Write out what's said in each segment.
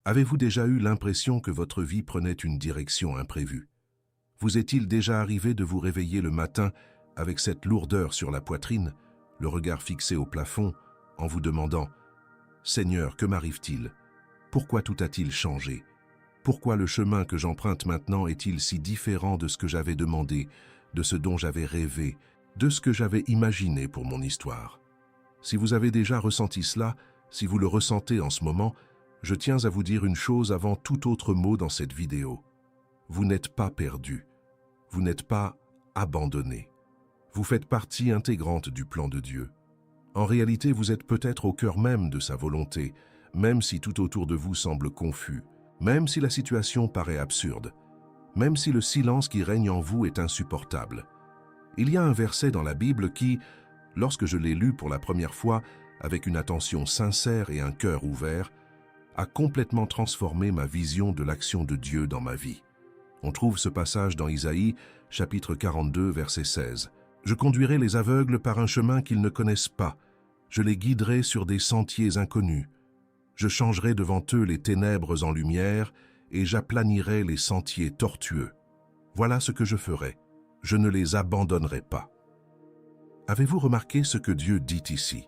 Avez-vous déjà eu l'impression que votre vie prenait une direction imprévue? Vous est-il déjà arrivé de vous réveiller le matin avec cette lourdeur sur la poitrine, le regard fixé au plafond, en vous demandant « Seigneur, que m'arrive-t-il? Pourquoi tout a-t-il changé? Pourquoi le chemin que j'emprunte maintenant est-il si différent de ce que j'avais demandé, de ce dont j'avais rêvé, de ce que j'avais imaginé pour mon histoire ?» Si vous avez déjà ressenti cela, si vous le ressentez en ce moment, je tiens à vous dire une chose avant tout autre mot dans cette vidéo. Vous n'êtes pas perdu. Vous n'êtes pas abandonné. Vous faites partie intégrante du plan de Dieu. En réalité, vous êtes peut-être au cœur même de sa volonté, même si tout autour de vous semble confus, même si la situation paraît absurde, même si le silence qui règne en vous est insupportable. Il y a un verset dans la Bible qui, lorsque je l'ai lu pour la première fois, avec une attention sincère et un cœur ouvert, a complètement transformé ma vision de l'action de Dieu dans ma vie. On trouve ce passage dans Isaïe, chapitre 42, verset 16. « Je conduirai les aveugles par un chemin qu'ils ne connaissent pas. Je les guiderai sur des sentiers inconnus. Je changerai devant eux les ténèbres en lumière et j'aplanirai les sentiers tortueux. Voilà ce que je ferai. Je ne les abandonnerai pas. » Avez-vous remarqué ce que Dieu dit ici?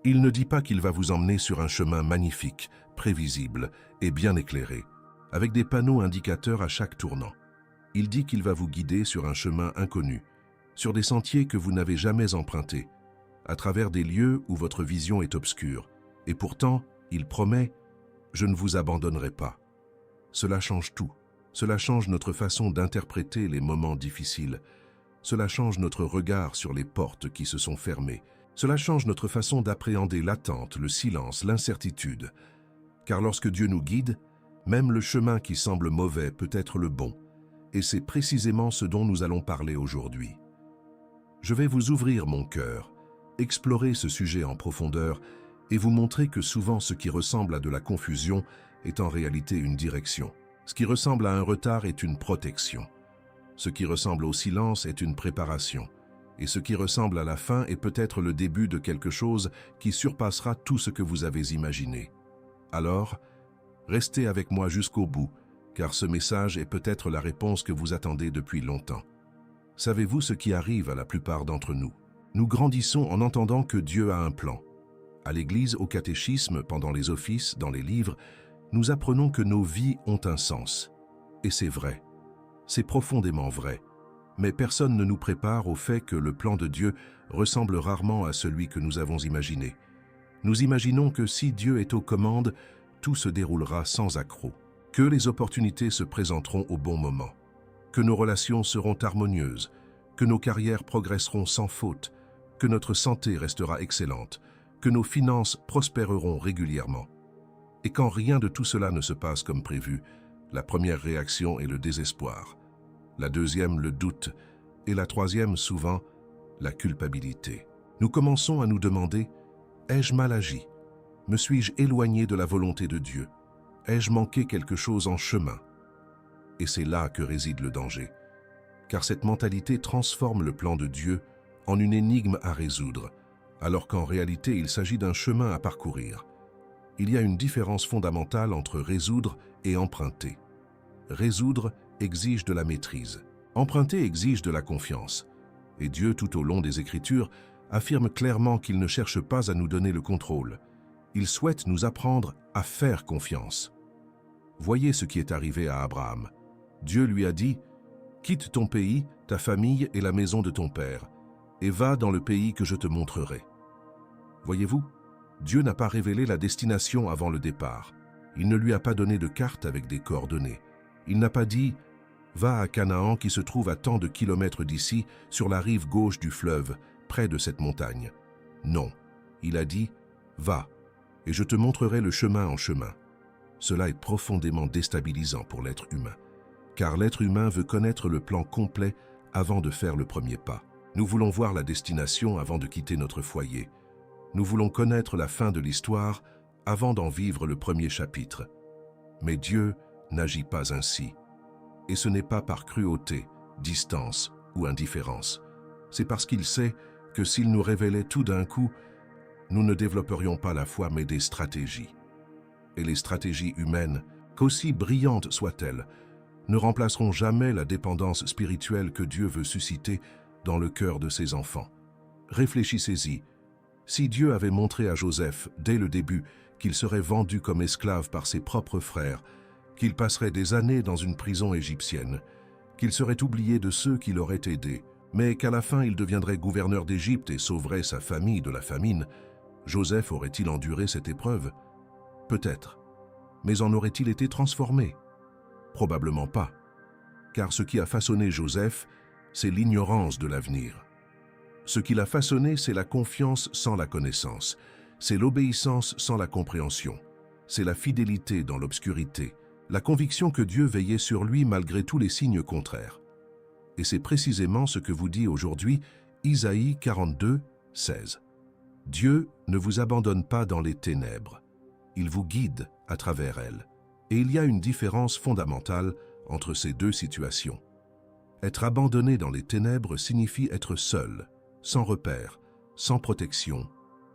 Il ne dit pas qu'il va vous emmener sur un chemin magnifique, prévisible et bien éclairé, avec des panneaux indicateurs à chaque tournant. Il dit qu'il va vous guider sur un chemin inconnu, sur des sentiers que vous n'avez jamais empruntés, à travers des lieux où votre vision est obscure. Et pourtant, il promet « Je ne vous abandonnerai pas ». Cela change tout. Cela change notre façon d'interpréter les moments difficiles. Cela change notre regard sur les portes qui se sont fermées. Cela change notre façon d'appréhender l'attente, le silence, l'incertitude. Car lorsque Dieu nous guide, même le chemin qui semble mauvais peut être le bon. Et c'est précisément ce dont nous allons parler aujourd'hui. Je vais vous ouvrir mon cœur, explorer ce sujet en profondeur et vous montrer que souvent ce qui ressemble à de la confusion est en réalité une direction. Ce qui ressemble à un retard est une protection. Ce qui ressemble au silence est une préparation. Et ce qui ressemble à la fin est peut-être le début de quelque chose qui surpassera tout ce que vous avez imaginé. Alors, restez avec moi jusqu'au bout, car ce message est peut-être la réponse que vous attendez depuis longtemps. Savez-vous ce qui arrive à la plupart d'entre nous? Nous grandissons en entendant que Dieu a un plan. À l'église, au catéchisme, pendant les offices, dans les livres, nous apprenons que nos vies ont un sens. Et c'est vrai. C'est profondément vrai. Mais personne ne nous prépare au fait que le plan de Dieu ressemble rarement à celui que nous avons imaginé. Nous imaginons que si Dieu est aux commandes, tout se déroulera sans accroc, que les opportunités se présenteront au bon moment, que nos relations seront harmonieuses, que nos carrières progresseront sans faute, que notre santé restera excellente, que nos finances prospéreront régulièrement. Et quand rien de tout cela ne se passe comme prévu, la première réaction est le désespoir. La deuxième, le doute, et la troisième, souvent, la culpabilité. Nous commençons à nous demander, ai-je mal agi? Me suis-je éloigné de la volonté de Dieu? Ai-je manqué quelque chose en chemin? Et c'est là que réside le danger, car cette mentalité transforme le plan de Dieu en une énigme à résoudre, alors qu'en réalité il s'agit d'un chemin à parcourir. Il y a une différence fondamentale entre résoudre et emprunter. Résoudre exige de la maîtrise. Emprunter exige de la confiance. Et Dieu, tout au long des Écritures, affirme clairement qu'il ne cherche pas à nous donner le contrôle. Il souhaite nous apprendre à faire confiance. Voyez ce qui est arrivé à Abraham. Dieu lui a dit « Quitte ton pays, ta famille et la maison de ton père, et va dans le pays que je te montrerai. » Voyez-vous, Dieu n'a pas révélé la destination avant le départ. Il ne lui a pas donné de carte avec des coordonnées. Il n'a pas dit « Va à Canaan qui se trouve à tant de kilomètres d'ici, sur la rive gauche du fleuve, près de cette montagne. » Non, il a dit « Va, et je te montrerai le chemin en chemin. » Cela est profondément déstabilisant pour l'être humain, car l'être humain veut connaître le plan complet avant de faire le premier pas. Nous voulons voir la destination avant de quitter notre foyer. Nous voulons connaître la fin de l'histoire avant d'en vivre le premier chapitre. Mais Dieu n'agit pas ainsi. Et ce n'est pas par cruauté, distance ou indifférence. C'est parce qu'il sait que s'il nous révélait tout d'un coup, nous ne développerions pas la foi mais des stratégies. et les stratégies humaines, qu'aussi brillantes soient-elles, ne remplaceront jamais la dépendance spirituelle que Dieu veut susciter dans le cœur de ses enfants. Réfléchissez-y. Si Dieu avait montré à Joseph, dès le début, qu'il serait vendu comme esclave par ses propres frères, qu'il passerait des années dans une prison égyptienne, qu'il serait oublié de ceux qui l'auraient aidé, mais qu'à la fin il deviendrait gouverneur d'Égypte et sauverait sa famille de la famine, Joseph aurait-il enduré cette épreuve? Peut-être. Mais en aurait-il été transformé? Probablement pas. Car ce qui a façonné Joseph, c'est l'ignorance de l'avenir. Ce qui l'a façonné, c'est la confiance sans la connaissance, c'est l'obéissance sans la compréhension, c'est la fidélité dans l'obscurité, la conviction que Dieu veillait sur lui malgré tous les signes contraires. Et c'est précisément ce que vous dit aujourd'hui Isaïe 42, 16. Dieu ne vous abandonne pas dans les ténèbres, il vous guide à travers elles. Et il y a une différence fondamentale entre ces deux situations. Être abandonné dans les ténèbres signifie être seul, sans repère, sans protection,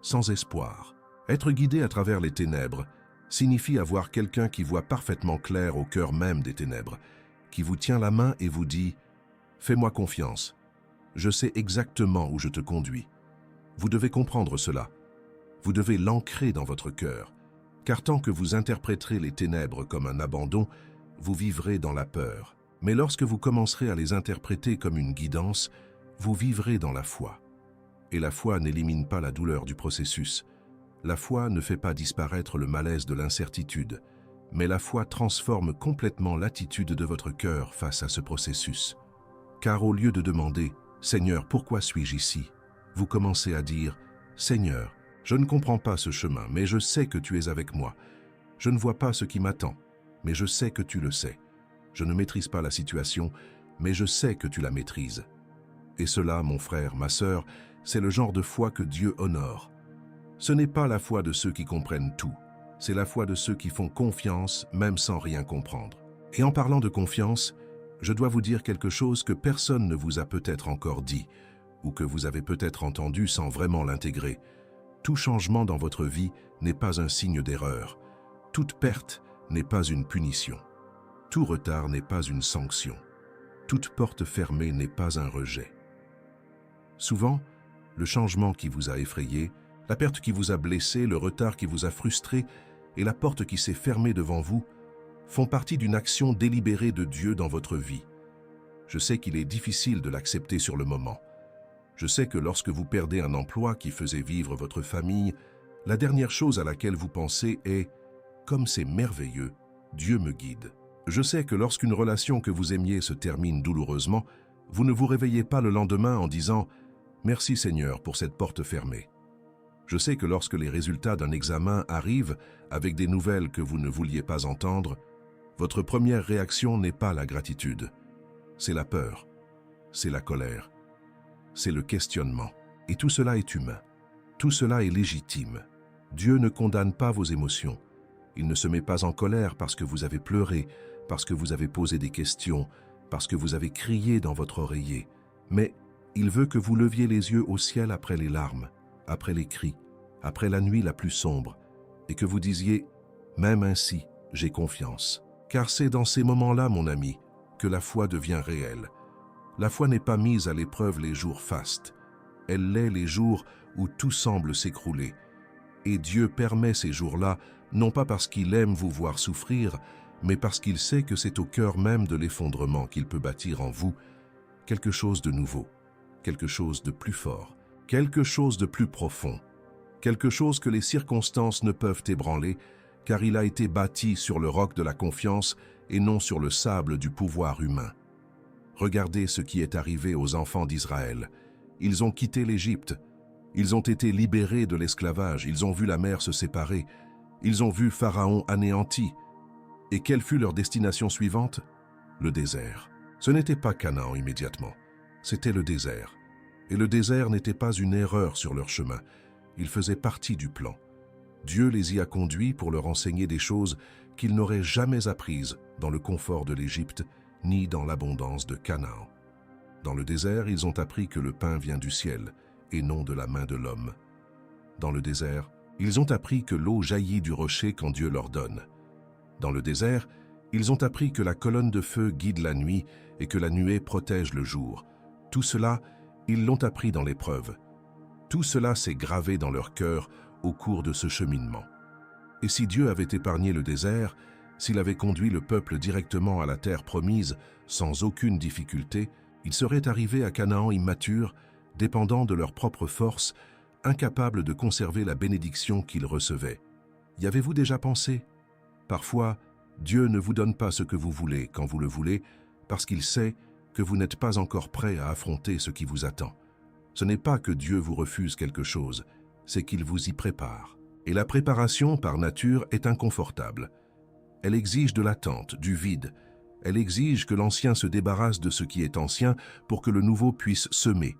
sans espoir. Être guidé à travers les ténèbres signifie avoir quelqu'un qui voit parfaitement clair au cœur même des ténèbres, qui vous tient la main et vous dit « Fais-moi confiance, je sais exactement où je te conduis ». Vous devez comprendre cela. Vous devez l'ancrer dans votre cœur, car tant que vous interpréterez les ténèbres comme un abandon, vous vivrez dans la peur. Mais lorsque vous commencerez à les interpréter comme une guidance, vous vivrez dans la foi. Et la foi n'élimine pas la douleur du processus. La foi ne fait pas disparaître le malaise de l'incertitude, mais la foi transforme complètement l'attitude de votre cœur face à ce processus. Car au lieu de demander « Seigneur, pourquoi suis-je ici ?», vous commencez à dire « Seigneur, je ne comprends pas ce chemin, mais je sais que tu es avec moi. Je ne vois pas ce qui m'attend, mais je sais que tu le sais. Je ne maîtrise pas la situation, mais je sais que tu la maîtrises. » Et cela, mon frère, ma sœur, c'est le genre de foi que Dieu honore. Ce n'est pas la foi de ceux qui comprennent tout, c'est la foi de ceux qui font confiance même sans rien comprendre. Et en parlant de confiance, je dois vous dire quelque chose que personne ne vous a peut-être encore dit, ou que vous avez peut-être entendu sans vraiment l'intégrer. Tout changement dans votre vie n'est pas un signe d'erreur. Toute perte n'est pas une punition. Tout retard n'est pas une sanction. Toute porte fermée n'est pas un rejet. Souvent, le changement qui vous a effrayé, la perte qui vous a blessé, le retard qui vous a frustré et la porte qui s'est fermée devant vous font partie d'une action délibérée de Dieu dans votre vie. Je sais qu'il est difficile de l'accepter sur le moment. Je sais que lorsque vous perdez un emploi qui faisait vivre votre famille, la dernière chose à laquelle vous pensez est « Comme c'est merveilleux, Dieu me guide ». Je sais que lorsqu'une relation que vous aimiez se termine douloureusement, vous ne vous réveillez pas le lendemain en disant « Merci Seigneur pour cette porte fermée ». Je sais que lorsque les résultats d'un examen arrivent avec des nouvelles que vous ne vouliez pas entendre, votre première réaction n'est pas la gratitude. C'est la peur, c'est la colère, c'est le questionnement. Et tout cela est humain. Tout cela est légitime. Dieu ne condamne pas vos émotions. Il ne se met pas en colère parce que vous avez pleuré, parce que vous avez posé des questions, parce que vous avez crié dans votre oreiller. Mais il veut que vous leviez les yeux au ciel après les larmes, après les cris, après la nuit la plus sombre, et que vous disiez « Même ainsi, j'ai confiance ». Car c'est dans ces moments-là, mon ami, que la foi devient réelle. La foi n'est pas mise à l'épreuve les jours fastes. Elle l'est les jours où tout semble s'écrouler. Et Dieu permet ces jours-là, non pas parce qu'il aime vous voir souffrir, mais parce qu'il sait que c'est au cœur même de l'effondrement qu'il peut bâtir en vous quelque chose de nouveau, quelque chose de plus fort, quelque chose de plus profond, quelque chose que les circonstances ne peuvent ébranler, car il a été bâti sur le roc de la confiance et non sur le sable du pouvoir humain. Regardez ce qui est arrivé aux enfants d'Israël. Ils ont quitté l'Égypte, ils ont été libérés de l'esclavage, ils ont vu la mer se séparer, ils ont vu Pharaon anéanti. Et quelle fut leur destination suivante? Le désert. Ce n'était pas Canaan immédiatement, c'était le désert. Et le désert n'était pas une erreur sur leur chemin, il faisait partie du plan. Dieu les y a conduits pour leur enseigner des choses qu'ils n'auraient jamais apprises dans le confort de l'Égypte ni dans l'abondance de Canaan. Dans le désert, ils ont appris que le pain vient du ciel et non de la main de l'homme. Dans le désert, Ils ont appris que l'eau jaillit du rocher quand Dieu l'ordonne. Dans le désert, ils ont appris que la colonne de feu guide la nuit et que la nuée protège le jour. Tout cela, ils l'ont appris dans l'épreuve. Tout cela s'est gravé dans leur cœur au cours de ce cheminement. Et si Dieu avait épargné le désert, s'il avait conduit le peuple directement à la terre promise sans aucune difficulté, ils seraient arrivés à Canaan immatures, dépendants de leur propre force, incapables de conserver la bénédiction qu'ils recevaient. Y avez-vous déjà pensé? Parfois, Dieu ne vous donne pas ce que vous voulez quand vous le voulez, parce qu'il sait que vous n'êtes pas encore prêt à affronter ce qui vous attend. Ce n'est pas que Dieu vous refuse quelque chose, c'est qu'il vous y prépare. Et la préparation, par nature, est inconfortable. Elle exige de l'attente, du vide. Elle exige que l'ancien se débarrasse de ce qui est ancien pour que le nouveau puisse semer.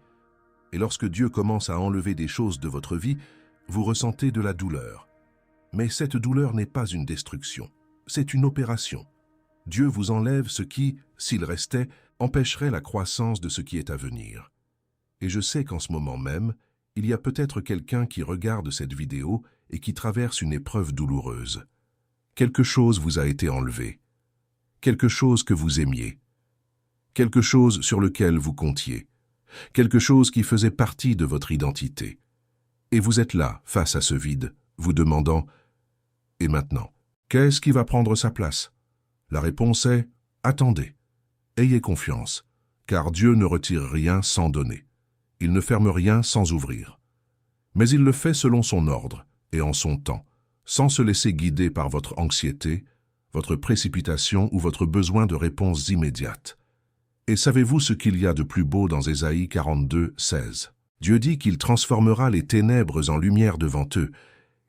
Et lorsque Dieu commence à enlever des choses de votre vie, vous ressentez de la douleur. Mais cette douleur n'est pas une destruction, c'est une opération. Dieu vous enlève ce qui, s'il restait, empêcherait la croissance de ce qui est à venir. Et je sais qu'en ce moment même, il y a peut-être quelqu'un qui regarde cette vidéo et qui traverse une épreuve douloureuse. Quelque chose vous a été enlevé, quelque chose que vous aimiez, quelque chose sur lequel vous comptiez, quelque chose qui faisait partie de votre identité. Et vous êtes là, face à ce vide, vous demandant « Et maintenant, qu'est-ce qui va prendre sa place ?» La réponse est « Attendez, ayez confiance, car Dieu ne retire rien sans donner. Il ne ferme rien sans ouvrir. Mais il le fait selon son ordre et en son temps, sans se laisser guider par votre anxiété, votre précipitation ou votre besoin de réponses immédiates. Et savez-vous ce qu'il y a de plus beau dans Ésaïe 42, 16 ? Dieu dit qu'il transformera les ténèbres en lumière devant eux.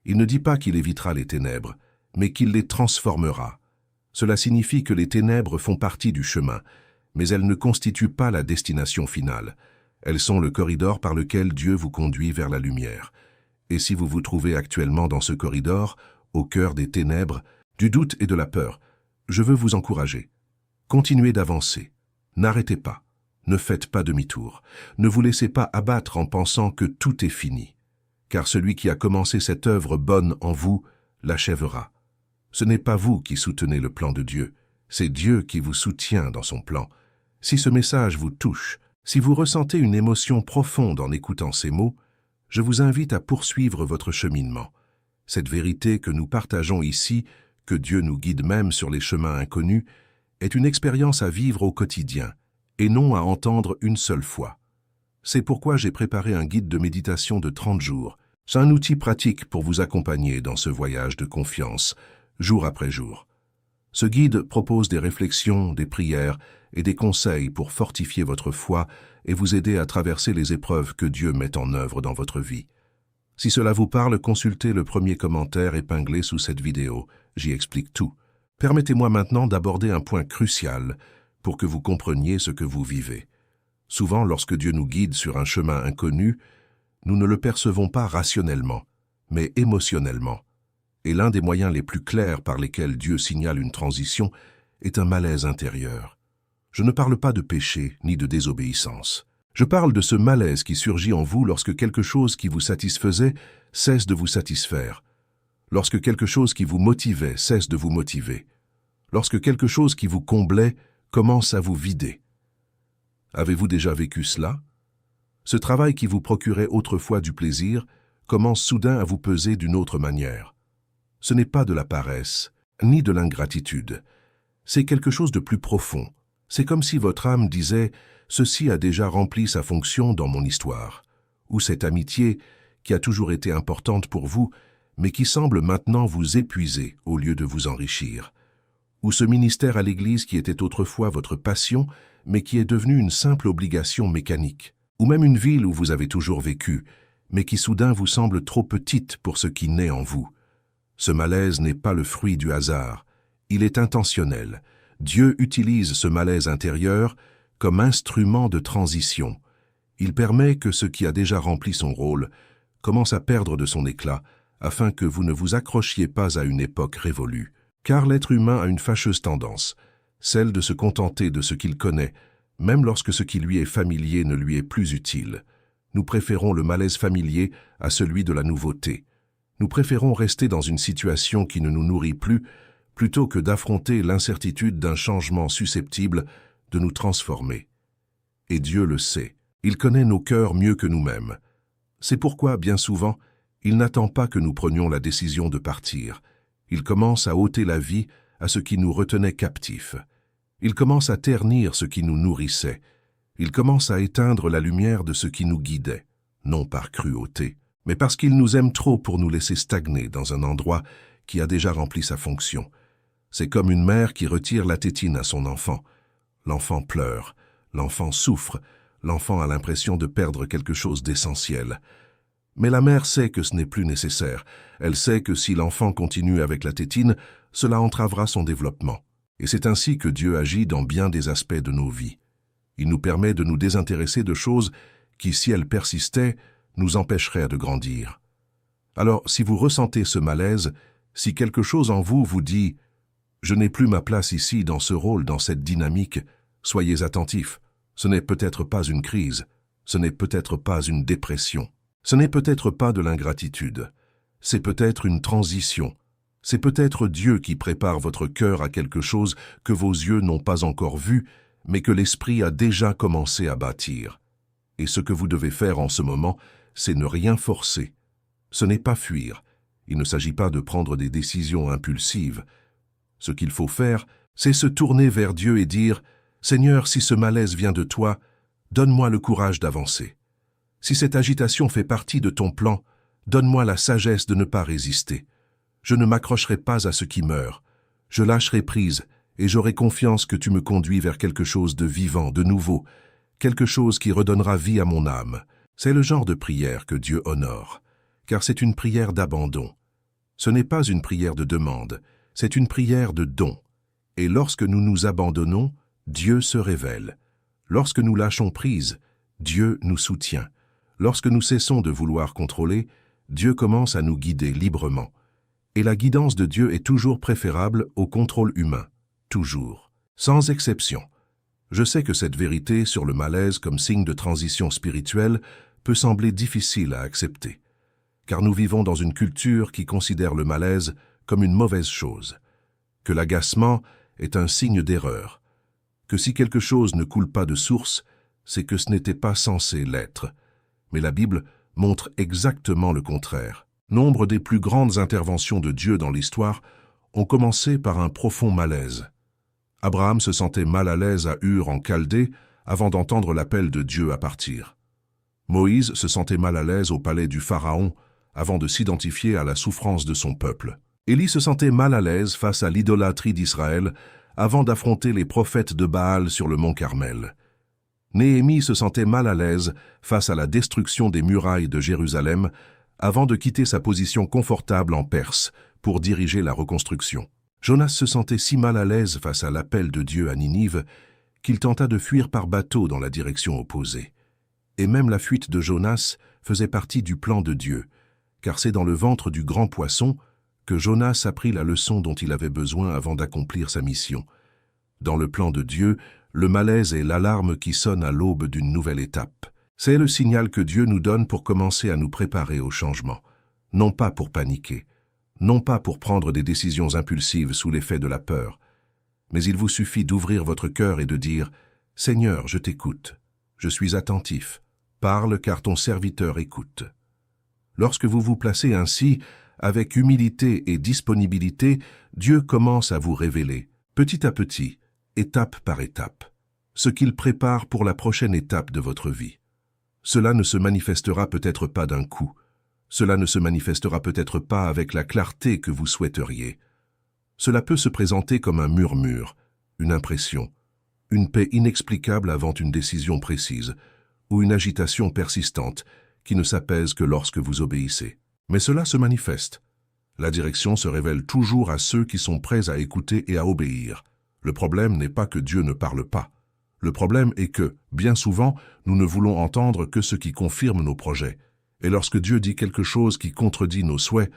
Il ne dit pas qu'il évitera les ténèbres, mais qu'il les transformera. Cela signifie que les ténèbres font partie du chemin, mais elles ne constituent pas la destination finale. Elles sont le corridor par lequel Dieu vous conduit vers la lumière. Et si vous vous trouvez actuellement dans ce corridor, au cœur des ténèbres, du doute et de la peur, je veux vous encourager. Continuez d'avancer. N'arrêtez pas. Ne faites pas demi-tour. Ne vous laissez pas abattre en pensant que tout est fini. Car celui qui a commencé cette œuvre bonne en vous l'achèvera. Ce n'est pas vous qui soutenez le plan de Dieu, c'est Dieu qui vous soutient dans son plan. Si ce message vous touche, si vous ressentez une émotion profonde en écoutant ces mots, je vous invite à poursuivre votre cheminement. Cette vérité que nous partageons ici, que Dieu nous guide même sur les chemins inconnus, est une expérience à vivre au quotidien, et non à entendre une seule fois. C'est pourquoi j'ai préparé un guide de méditation de 30 jours. C'est un outil pratique pour vous accompagner dans ce voyage de confiance, jour après jour. Ce guide propose des réflexions, des prières et des conseils pour fortifier votre foi et vous aider à traverser les épreuves que Dieu met en œuvre dans votre vie. Si cela vous parle, consultez le premier commentaire épinglé sous cette vidéo. J'y explique tout. Permettez-moi maintenant d'aborder un point crucial pour que vous compreniez ce que vous vivez. Souvent, lorsque Dieu nous guide sur un chemin inconnu, nous ne le percevons pas rationnellement, mais émotionnellement. Et l'un des moyens les plus clairs par lesquels Dieu signale une transition est un malaise intérieur. Je ne parle pas de péché ni de désobéissance. Je parle de ce malaise qui surgit en vous lorsque quelque chose qui vous satisfaisait cesse de vous satisfaire, lorsque quelque chose qui vous motivait cesse de vous motiver, lorsque quelque chose qui vous comblait commence à vous vider. Avez-vous déjà vécu cela? Ce travail qui vous procurait autrefois du plaisir commence soudain à vous peser d'une autre manière. Ce n'est pas de la paresse, ni de l'ingratitude. C'est quelque chose de plus profond. C'est comme si votre âme disait « Ceci a déjà rempli sa fonction dans mon histoire » ou cette amitié qui a toujours été importante pour vous, mais qui semble maintenant vous épuiser au lieu de vous enrichir. Ou ce ministère à l'Église qui était autrefois votre passion, mais qui est devenu une simple obligation mécanique. Ou même une ville où vous avez toujours vécu, mais qui soudain vous semble trop petite pour ce qui naît en vous. Ce malaise n'est pas le fruit du hasard, il est intentionnel. Dieu utilise ce malaise intérieur comme instrument de transition. Il permet que ce qui a déjà rempli son rôle commence à perdre de son éclat, afin que vous ne vous accrochiez pas à une époque révolue. Car l'être humain a une fâcheuse tendance, celle de se contenter de ce qu'il connaît, même lorsque ce qui lui est familier ne lui est plus utile. Nous préférons le malaise familier à celui de la nouveauté. Nous préférons rester dans une situation qui ne nous nourrit plus, plutôt que d'affronter l'incertitude d'un changement susceptible de nous transformer. Et Dieu le sait. Il connaît nos cœurs mieux que nous-mêmes. C'est pourquoi, bien souvent, il n'attend pas que nous prenions la décision de partir. Il commence à ôter la vie à ce qui nous retenait captifs. Il commence à ternir ce qui nous nourrissait. Il commence à éteindre la lumière de ce qui nous guidait, non par cruauté, mais parce qu'il nous aime trop pour nous laisser stagner dans un endroit qui a déjà rempli sa fonction. C'est comme une mère qui retire la tétine à son enfant. L'enfant pleure, l'enfant souffre, l'enfant a l'impression de perdre quelque chose d'essentiel. Mais la mère sait que ce n'est plus nécessaire. Elle sait que si l'enfant continue avec la tétine, cela entravera son développement. Et c'est ainsi que Dieu agit dans bien des aspects de nos vies. Il nous permet de nous désintéresser de choses qui, si elles persistaient, nous empêcheraient de grandir. Alors, si vous ressentez ce malaise, si quelque chose en vous vous dit « Je n'ai plus ma place ici, dans ce rôle, dans cette dynamique », soyez attentifs. Ce n'est peut-être pas une crise, ce n'est peut-être pas une dépression, ce n'est peut-être pas de l'ingratitude, c'est peut-être une transition. C'est peut-être Dieu qui prépare votre cœur à quelque chose que vos yeux n'ont pas encore vu, mais que l'Esprit a déjà commencé à bâtir. Et ce que vous devez faire en ce moment, c'est ne rien forcer. Ce n'est pas fuir. Il ne s'agit pas de prendre des décisions impulsives. Ce qu'il faut faire, c'est se tourner vers Dieu et dire « Seigneur, si ce malaise vient de toi, donne-moi le courage d'avancer. Si cette agitation fait partie de ton plan, donne-moi la sagesse de ne pas résister. Je ne m'accrocherai pas à ce qui meurt. Je lâcherai prise et j'aurai confiance que tu me conduis vers quelque chose de vivant, de nouveau, quelque chose qui redonnera vie à mon âme. » C'est le genre de prière que Dieu honore, car c'est une prière d'abandon. Ce n'est pas une prière de demande, c'est une prière de don. Et lorsque nous nous abandonnons, Dieu se révèle. Lorsque nous lâchons prise, Dieu nous soutient. Lorsque nous cessons de vouloir contrôler, Dieu commence à nous guider librement. Et la guidance de Dieu est toujours préférable au contrôle humain. Toujours. Sans exception. Je sais que cette vérité sur le malaise comme signe de transition spirituelle peut sembler difficile à accepter, car nous vivons dans une culture qui considère le malaise comme une mauvaise chose, que l'agacement est un signe d'erreur, que si quelque chose ne coule pas de source, c'est que ce n'était pas censé l'être. Mais la Bible montre exactement le contraire. Nombre des plus grandes interventions de Dieu dans l'histoire ont commencé par un profond malaise. Abraham se sentait mal à l'aise à Ur en Chaldée avant d'entendre l'appel de Dieu à partir. Moïse se sentait mal à l'aise au palais du Pharaon avant de s'identifier à la souffrance de son peuple. Élie se sentait mal à l'aise face à l'idolâtrie d'Israël avant d'affronter les prophètes de Baal sur le mont Carmel. Néhémie se sentait mal à l'aise face à la destruction des murailles de Jérusalem avant de quitter sa position confortable en Perse pour diriger la reconstruction. Jonas se sentait si mal à l'aise face à l'appel de Dieu à Ninive qu'il tenta de fuir par bateau dans la direction opposée. Et même la fuite de Jonas faisait partie du plan de Dieu, car c'est dans le ventre du grand poisson que Jonas apprit la leçon dont il avait besoin avant d'accomplir sa mission. Dans le plan de Dieu, le malaise est l'alarme qui sonne à l'aube d'une nouvelle étape. C'est le signal que Dieu nous donne pour commencer à nous préparer au changement, non pas pour paniquer, non pas pour prendre des décisions impulsives sous l'effet de la peur, mais il vous suffit d'ouvrir votre cœur et de dire « Seigneur, je t'écoute, je suis attentif, parle car ton serviteur écoute. » Lorsque vous vous placez ainsi, avec humilité et disponibilité, Dieu commence à vous révéler, petit à petit, étape par étape, ce qu'il prépare pour la prochaine étape de votre vie. Cela ne se manifestera peut-être pas d'un coup, cela ne se manifestera peut-être pas avec la clarté que vous souhaiteriez. Cela peut se présenter comme un murmure, une impression, une paix inexplicable avant une décision précise, ou une agitation persistante qui ne s'apaise que lorsque vous obéissez. Mais cela se manifeste. La direction se révèle toujours à ceux qui sont prêts à écouter et à obéir. Le problème n'est pas que Dieu ne parle pas. Le problème est que, bien souvent, nous ne voulons entendre que ce qui confirme nos projets. Et lorsque Dieu dit quelque chose qui contredit nos souhaits,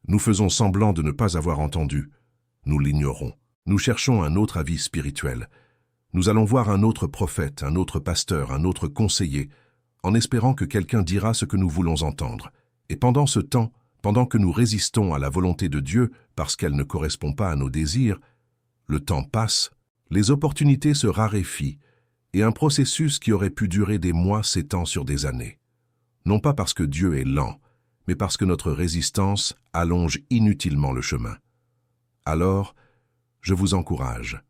nous faisons semblant de ne pas avoir entendu. Nous l'ignorons. Nous cherchons un autre avis spirituel. Nous allons voir un autre prophète, un autre pasteur, un autre conseiller, en espérant que quelqu'un dira ce que nous voulons entendre. Et pendant ce temps, Pendant que nous résistons à la volonté de Dieu parce qu'elle ne correspond pas à nos désirs, le temps passe, les opportunités se raréfient et un processus qui aurait pu durer des mois s'étend sur des années. Non pas parce que Dieu est lent, mais parce que notre résistance allonge inutilement le chemin. Alors, je vous encourage.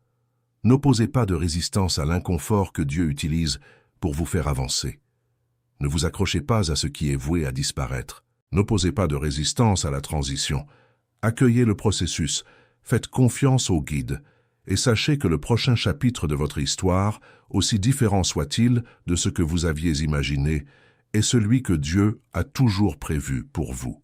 N'opposez pas de résistance à l'inconfort que Dieu utilise pour vous faire avancer. Ne vous accrochez pas à ce qui est voué à disparaître. N'opposez pas de résistance à la transition. Accueillez le processus, faites confiance au guide, et sachez que le prochain chapitre de votre histoire, aussi différent soit-il de ce que vous aviez imaginé, est celui que Dieu a toujours prévu pour vous.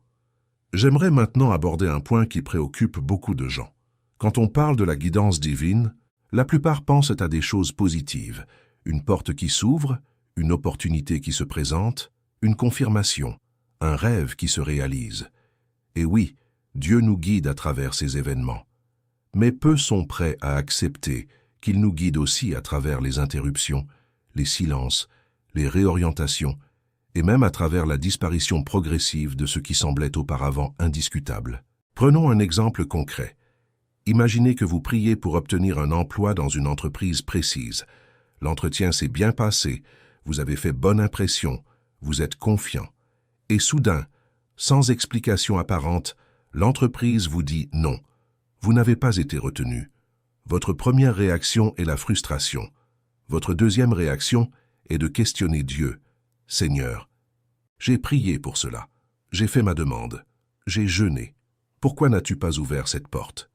J'aimerais maintenant aborder un point qui préoccupe beaucoup de gens. Quand on parle de la guidance divine, la plupart pensent à des choses positives, une porte qui s'ouvre, une opportunité qui se présente, une confirmation, un rêve qui se réalise. Et oui, Dieu nous guide à travers ces événements. Mais peu sont prêts à accepter qu'il nous guide aussi à travers les interruptions, les silences, les réorientations, et même à travers la disparition progressive de ce qui semblait auparavant indiscutable. Prenons un exemple concret. Imaginez que vous priez pour obtenir un emploi dans une entreprise précise. L'entretien s'est bien passé, vous avez fait bonne impression, vous êtes confiant. Et soudain, sans explication apparente, l'entreprise vous dit non. Vous n'avez pas été retenu. Votre première réaction est la frustration. Votre deuxième réaction est de questionner Dieu. Seigneur, j'ai prié pour cela. J'ai fait ma demande. J'ai jeûné. Pourquoi n'as-tu pas ouvert cette porte?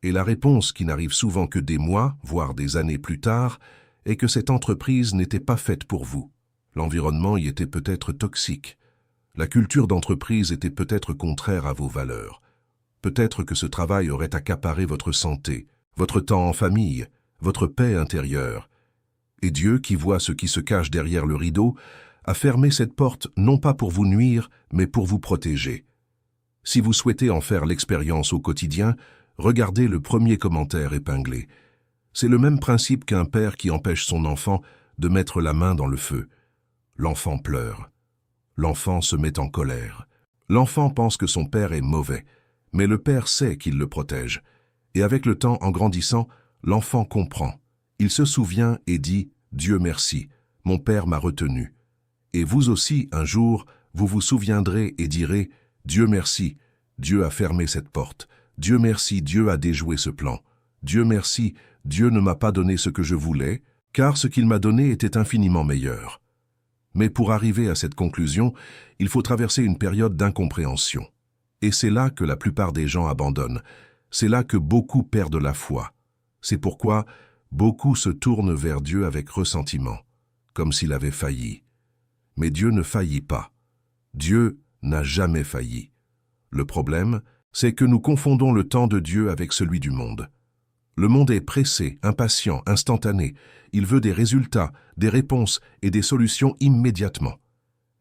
Et la réponse, qui n'arrive souvent que des mois, voire des années plus tard, est que cette entreprise n'était pas faite pour vous. L'environnement y était peut-être toxique. La culture d'entreprise était peut-être contraire à vos valeurs. Peut-être que ce travail aurait accaparé votre santé, votre temps en famille, votre paix intérieure. Et Dieu, qui voit ce qui se cache derrière le rideau, a fermé cette porte non pas pour vous nuire, mais pour vous protéger. Si vous souhaitez en faire l'expérience au quotidien, regardez le premier commentaire épinglé. C'est le même principe qu'un père qui empêche son enfant de mettre la main dans le feu. L'enfant pleure. L'enfant se met en colère. L'enfant pense que son père est mauvais, mais le père sait qu'il le protège. Et avec le temps, en grandissant, l'enfant comprend. Il se souvient et dit « Dieu merci, mon père m'a retenu ». Et vous aussi, un jour, vous vous souviendrez et direz « Dieu merci, Dieu a fermé cette porte. Dieu merci, Dieu a déjoué ce plan. Dieu merci, Dieu ne m'a pas donné ce que je voulais, car ce qu'il m'a donné était infiniment meilleur. » Mais pour arriver à cette conclusion, il faut traverser une période d'incompréhension. Et c'est là que la plupart des gens abandonnent. C'est là que beaucoup perdent la foi. C'est pourquoi beaucoup se tournent vers Dieu avec ressentiment, comme s'il avait failli. Mais Dieu ne faillit pas. Dieu n'a jamais failli. Le problème, c'est que nous confondons le temps de Dieu avec celui du monde. Le monde est pressé, impatient, instantané. Il veut des résultats, des réponses et des solutions immédiatement.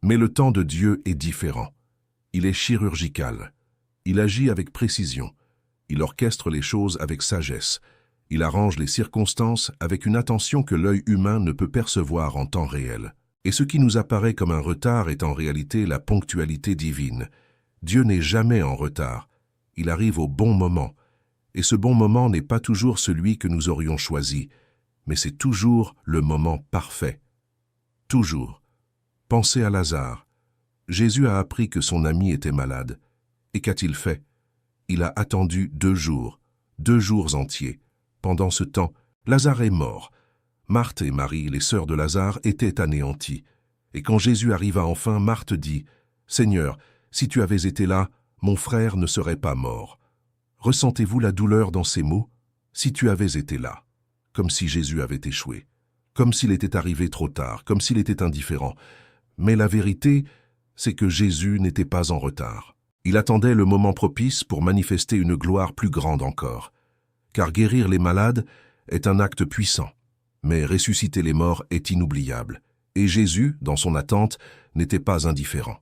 Mais le temps de Dieu est différent. Il est chirurgical. Il agit avec précision. Il orchestre les choses avec sagesse. Il arrange les circonstances avec une attention que l'œil humain ne peut percevoir en temps réel. Et ce qui nous apparaît comme un retard est en réalité la ponctualité divine. Dieu n'est jamais en retard. Il arrive au bon moment. Et ce bon moment n'est pas toujours celui que nous aurions choisi, mais c'est toujours le moment parfait. Toujours. Pensez à Lazare. Jésus a appris que son ami était malade. Et qu'a-t-il fait? Il a attendu 2 jours entiers. Pendant ce temps, Lazare est mort. Marthe et Marie, les sœurs de Lazare, étaient anéanties. Et quand Jésus arriva enfin, Marthe dit « Seigneur, si tu avais été là, mon frère ne serait pas mort. » Ressentez-vous la douleur dans ces mots? Si tu avais été là, comme si Jésus avait échoué, comme s'il était arrivé trop tard, comme s'il était indifférent. Mais la vérité, c'est que Jésus n'était pas en retard. Il attendait le moment propice pour manifester une gloire plus grande encore. Car guérir les malades est un acte puissant, mais ressusciter les morts est inoubliable. Et Jésus, dans son attente, n'était pas indifférent.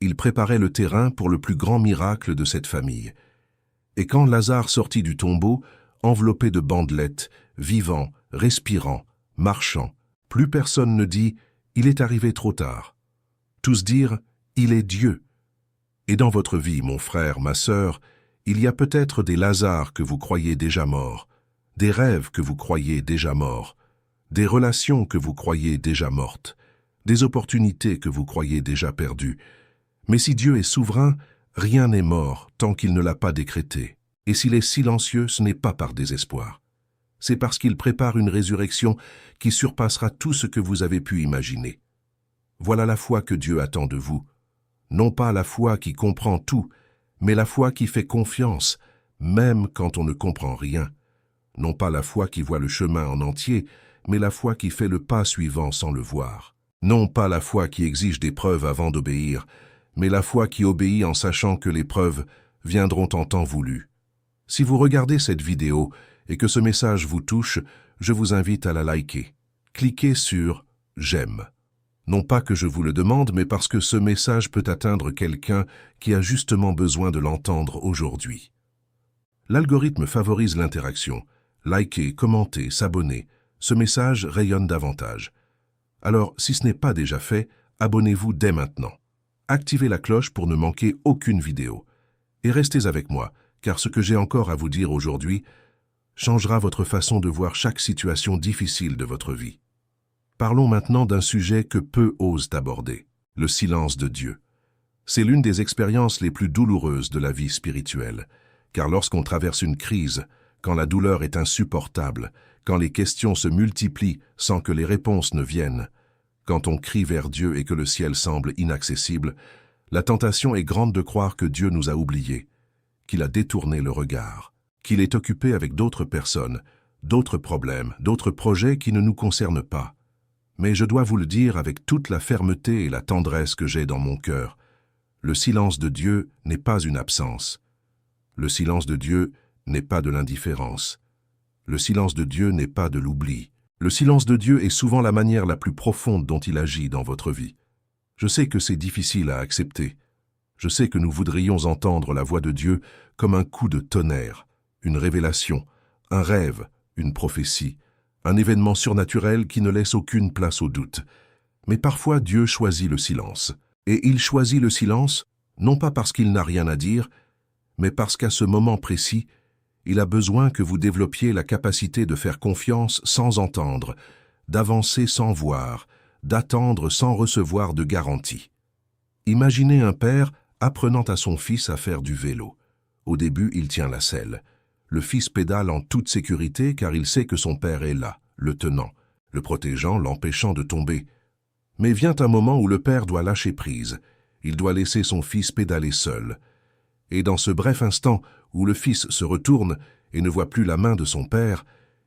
Il préparait le terrain pour le plus grand miracle de cette famille. Et quand Lazare sortit du tombeau, enveloppé de bandelettes, vivant, respirant, marchant, plus personne ne dit « il est arrivé trop tard ». Tous dirent « il est Dieu ». Et dans votre vie, mon frère, ma sœur, il y a peut-être des Lazars que vous croyez déjà morts, des rêves que vous croyez déjà morts, des relations que vous croyez déjà mortes, des opportunités que vous croyez déjà perdues. Mais si Dieu est souverain, rien n'est mort tant qu'il ne l'a pas décrété. Et s'il est silencieux, ce n'est pas par désespoir. C'est parce qu'il prépare une résurrection qui surpassera tout ce que vous avez pu imaginer. Voilà la foi que Dieu attend de vous. Non pas la foi qui comprend tout, mais la foi qui fait confiance, même quand on ne comprend rien. Non pas la foi qui voit le chemin en entier, mais la foi qui fait le pas suivant sans le voir. Non pas la foi qui exige des preuves avant d'obéir, mais la foi qui obéit en sachant que les preuves viendront en temps voulu. Si vous regardez cette vidéo et que ce message vous touche, je vous invite à la liker. Cliquez sur « J'aime ». Non pas que je vous le demande, mais parce que ce message peut atteindre quelqu'un qui a justement besoin de l'entendre aujourd'hui. L'algorithme favorise l'interaction. Liker, commenter, s'abonner. Ce message rayonne davantage. Alors, si ce n'est pas déjà fait, abonnez-vous dès maintenant. Activez la cloche pour ne manquer aucune vidéo. Et restez avec moi, car ce que j'ai encore à vous dire aujourd'hui changera votre façon de voir chaque situation difficile de votre vie. Parlons maintenant d'un sujet que peu osent aborder, le silence de Dieu. C'est l'une des expériences les plus douloureuses de la vie spirituelle, car lorsqu'on traverse une crise, quand la douleur est insupportable, quand les questions se multiplient sans que les réponses ne viennent, quand on crie vers Dieu et que le ciel semble inaccessible, la tentation est grande de croire que Dieu nous a oubliés, qu'il a détourné le regard, qu'il est occupé avec d'autres personnes, d'autres problèmes, d'autres projets qui ne nous concernent pas. Mais je dois vous le dire avec toute la fermeté et la tendresse que j'ai dans mon cœur, le silence de Dieu n'est pas une absence. Le silence de Dieu n'est pas de l'indifférence. Le silence de Dieu n'est pas de l'oubli. Le silence de Dieu est souvent la manière la plus profonde dont il agit dans votre vie. Je sais que c'est difficile à accepter. Je sais que nous voudrions entendre la voix de Dieu comme un coup de tonnerre, une révélation, un rêve, une prophétie, un événement surnaturel qui ne laisse aucune place au doute. Mais parfois Dieu choisit le silence. Et il choisit le silence, non pas parce qu'il n'a rien à dire, mais parce qu'à ce moment précis, il a besoin que vous développiez la capacité de faire confiance sans entendre, d'avancer sans voir, d'attendre sans recevoir de garantie. Imaginez un père apprenant à son fils à faire du vélo. Au début, il tient la selle. Le fils pédale en toute sécurité car il sait que son père est là, le tenant, le protégeant, l'empêchant de tomber. Mais vient un moment où le père doit lâcher prise. Il doit laisser son fils pédaler seul. Et dans ce bref instant où le fils se retourne et ne voit plus la main de son père,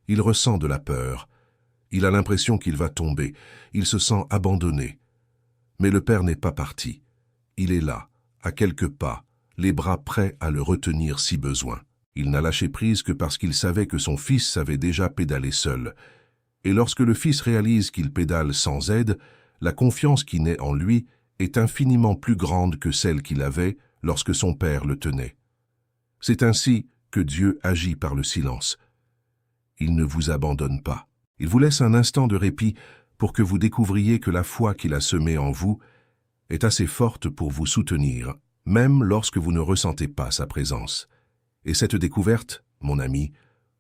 il ressent de la peur. Il a l'impression qu'il va tomber. Il se sent abandonné. Mais le père n'est pas parti. Il est là, à quelques pas, les bras prêts à le retenir si besoin. Il n'a lâché prise que parce qu'il savait que son fils savait déjà pédaler seul. Et lorsque le fils réalise qu'il pédale sans aide, la confiance qui naît en lui est infiniment plus grande que celle qu'il avait lorsque son père le tenait. C'est ainsi que Dieu agit par le silence. Il ne vous abandonne pas. Il vous laisse un instant de répit pour que vous découvriez que la foi qu'il a semée en vous est assez forte pour vous soutenir, même lorsque vous ne ressentez pas sa présence. Et cette découverte, mon ami,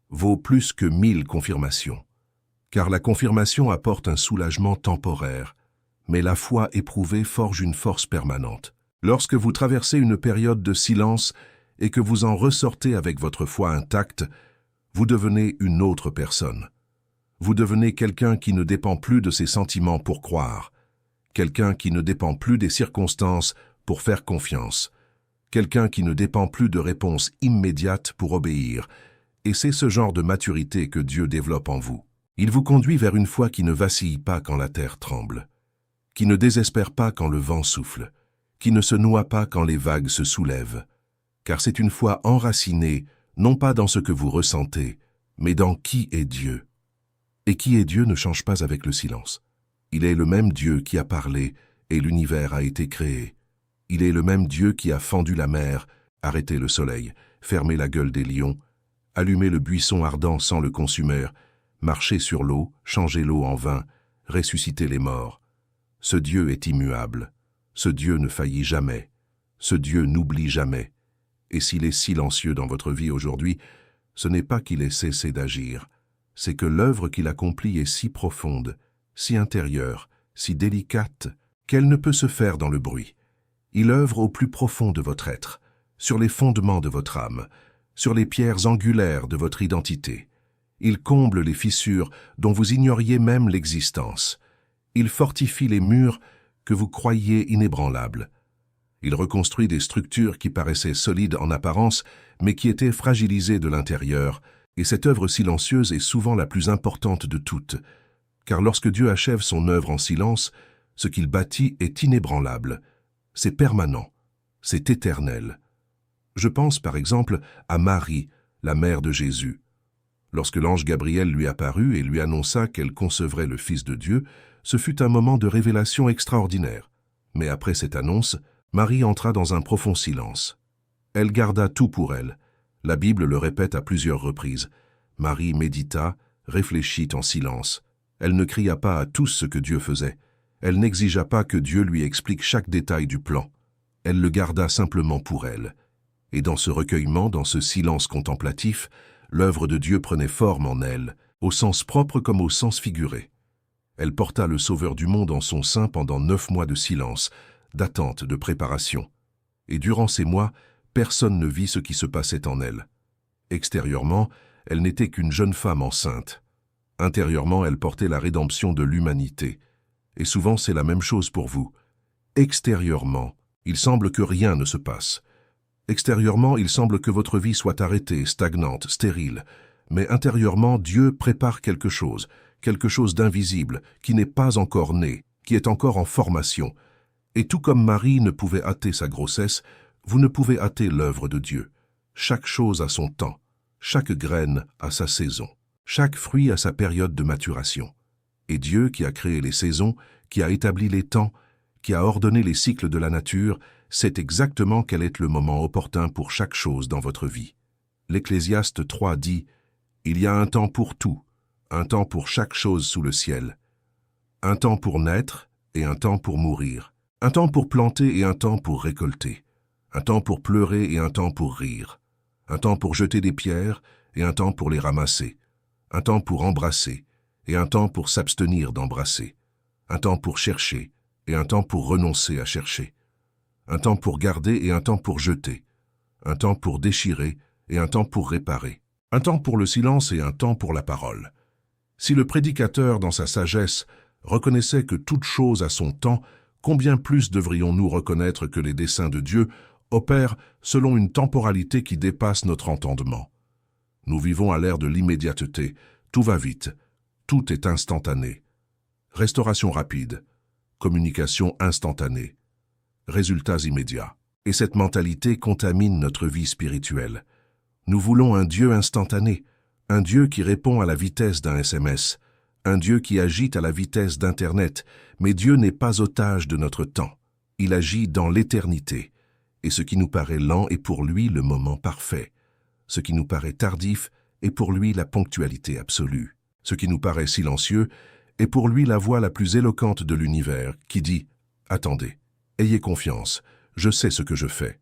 vaut plus que 1000 confirmations. Car la confirmation apporte un soulagement temporaire, mais la foi éprouvée forge une force permanente. Lorsque vous traversez une période de silence et que vous en ressortez avec votre foi intacte, vous devenez une autre personne. Vous devenez quelqu'un qui ne dépend plus de ses sentiments pour croire, quelqu'un qui ne dépend plus des circonstances pour faire confiance, quelqu'un qui ne dépend plus de réponses immédiates pour obéir, et c'est ce genre de maturité que Dieu développe en vous. Il vous conduit vers une foi qui ne vacille pas quand la terre tremble, qui ne désespère pas quand le vent souffle, qui ne se noie pas quand les vagues se soulèvent, car c'est une foi enracinée, non pas dans ce que vous ressentez, mais dans qui est Dieu. Et qui est Dieu ne change pas avec le silence. Il est le même Dieu qui a parlé et l'univers a été créé. Il est le même Dieu qui a fendu la mer, arrêté le soleil, fermé la gueule des lions, allumé le buisson ardent sans le consumer, marché sur l'eau, changé l'eau en vin, ressuscité les morts. Ce Dieu est immuable. Ce Dieu ne faillit jamais. Ce Dieu n'oublie jamais. Et s'il est silencieux dans votre vie aujourd'hui, ce n'est pas qu'il ait cessé d'agir, c'est que l'œuvre qu'il accomplit est si profonde, si intérieure, si délicate, qu'elle ne peut se faire dans le bruit. Il œuvre au plus profond de votre être, sur les fondements de votre âme, sur les pierres angulaires de votre identité. Il comble les fissures dont vous ignoriez même l'existence. Il fortifie les murs que vous croyiez inébranlables. Il reconstruit des structures qui paraissaient solides en apparence, mais qui étaient fragilisées de l'intérieur, et cette œuvre silencieuse est souvent la plus importante de toutes, car lorsque Dieu achève son œuvre en silence, ce qu'il bâtit est inébranlable, c'est permanent, c'est éternel. Je pense par exemple à Marie, la mère de Jésus. Lorsque l'ange Gabriel lui apparut et lui annonça qu'elle concevrait le Fils de Dieu, ce fut un moment de révélation extraordinaire. Mais après cette annonce, Marie entra dans un profond silence. Elle garda tout pour elle. La Bible le répète à plusieurs reprises. Marie médita, réfléchit en silence. Elle ne cria pas à tous ce que Dieu faisait. Elle n'exigea pas que Dieu lui explique chaque détail du plan. Elle le garda simplement pour elle. Et dans ce recueillement, dans ce silence contemplatif, l'œuvre de Dieu prenait forme en elle, au sens propre comme au sens figuré. Elle porta le Sauveur du monde en son sein pendant 9 mois de silence, d'attente, de préparation. Et durant ces mois, personne ne vit ce qui se passait en elle. Extérieurement, elle n'était qu'une jeune femme enceinte. Intérieurement, elle portait la rédemption de l'humanité. Et souvent, c'est la même chose pour vous. Extérieurement, il semble que rien ne se passe. Extérieurement, il semble que votre vie soit arrêtée, stagnante, stérile. Mais intérieurement, Dieu prépare quelque chose d'invisible, qui n'est pas encore né, qui est encore en formation. Et tout comme Marie ne pouvait hâter sa grossesse, vous ne pouvez hâter l'œuvre de Dieu. Chaque chose a son temps, chaque graine a sa saison, chaque fruit a sa période de maturation. Et Dieu, qui a créé les saisons, qui a établi les temps, qui a ordonné les cycles de la nature, sait exactement quel est le moment opportun pour chaque chose dans votre vie. L'Ecclésiaste 3 dit « Il y a un temps pour tout, un temps pour chaque chose sous le ciel, un temps pour naître et un temps pour mourir, un temps pour planter et un temps pour récolter, un temps pour pleurer et un temps pour rire, un temps pour jeter des pierres et un temps pour les ramasser, un temps pour embrasser et un temps pour s'abstenir d'embrasser, un temps pour chercher et un temps pour renoncer à chercher, un temps pour garder et un temps pour jeter, un temps pour déchirer et un temps pour réparer, un temps pour le silence et un temps pour la parole. Si le prédicateur, dans sa sagesse, reconnaissait que toute chose a son temps, combien plus devrions-nous reconnaître que les desseins de Dieu opèrent selon une temporalité qui dépasse notre entendement. Nous vivons à l'ère de l'immédiateté, tout va vite, tout est instantané. Restauration rapide, communication instantanée, résultats immédiats. Et cette mentalité contamine notre vie spirituelle. Nous voulons un Dieu instantané, un Dieu qui répond à la vitesse d'un SMS, un Dieu qui agit à la vitesse d'Internet, mais Dieu n'est pas otage de notre temps. Il agit dans l'éternité, et ce qui nous paraît lent est pour lui le moment parfait. Ce qui nous paraît tardif est pour lui la ponctualité absolue. Ce qui nous paraît silencieux est pour lui la voix la plus éloquente de l'univers, qui dit « Attendez, ayez confiance, je sais ce que je fais. »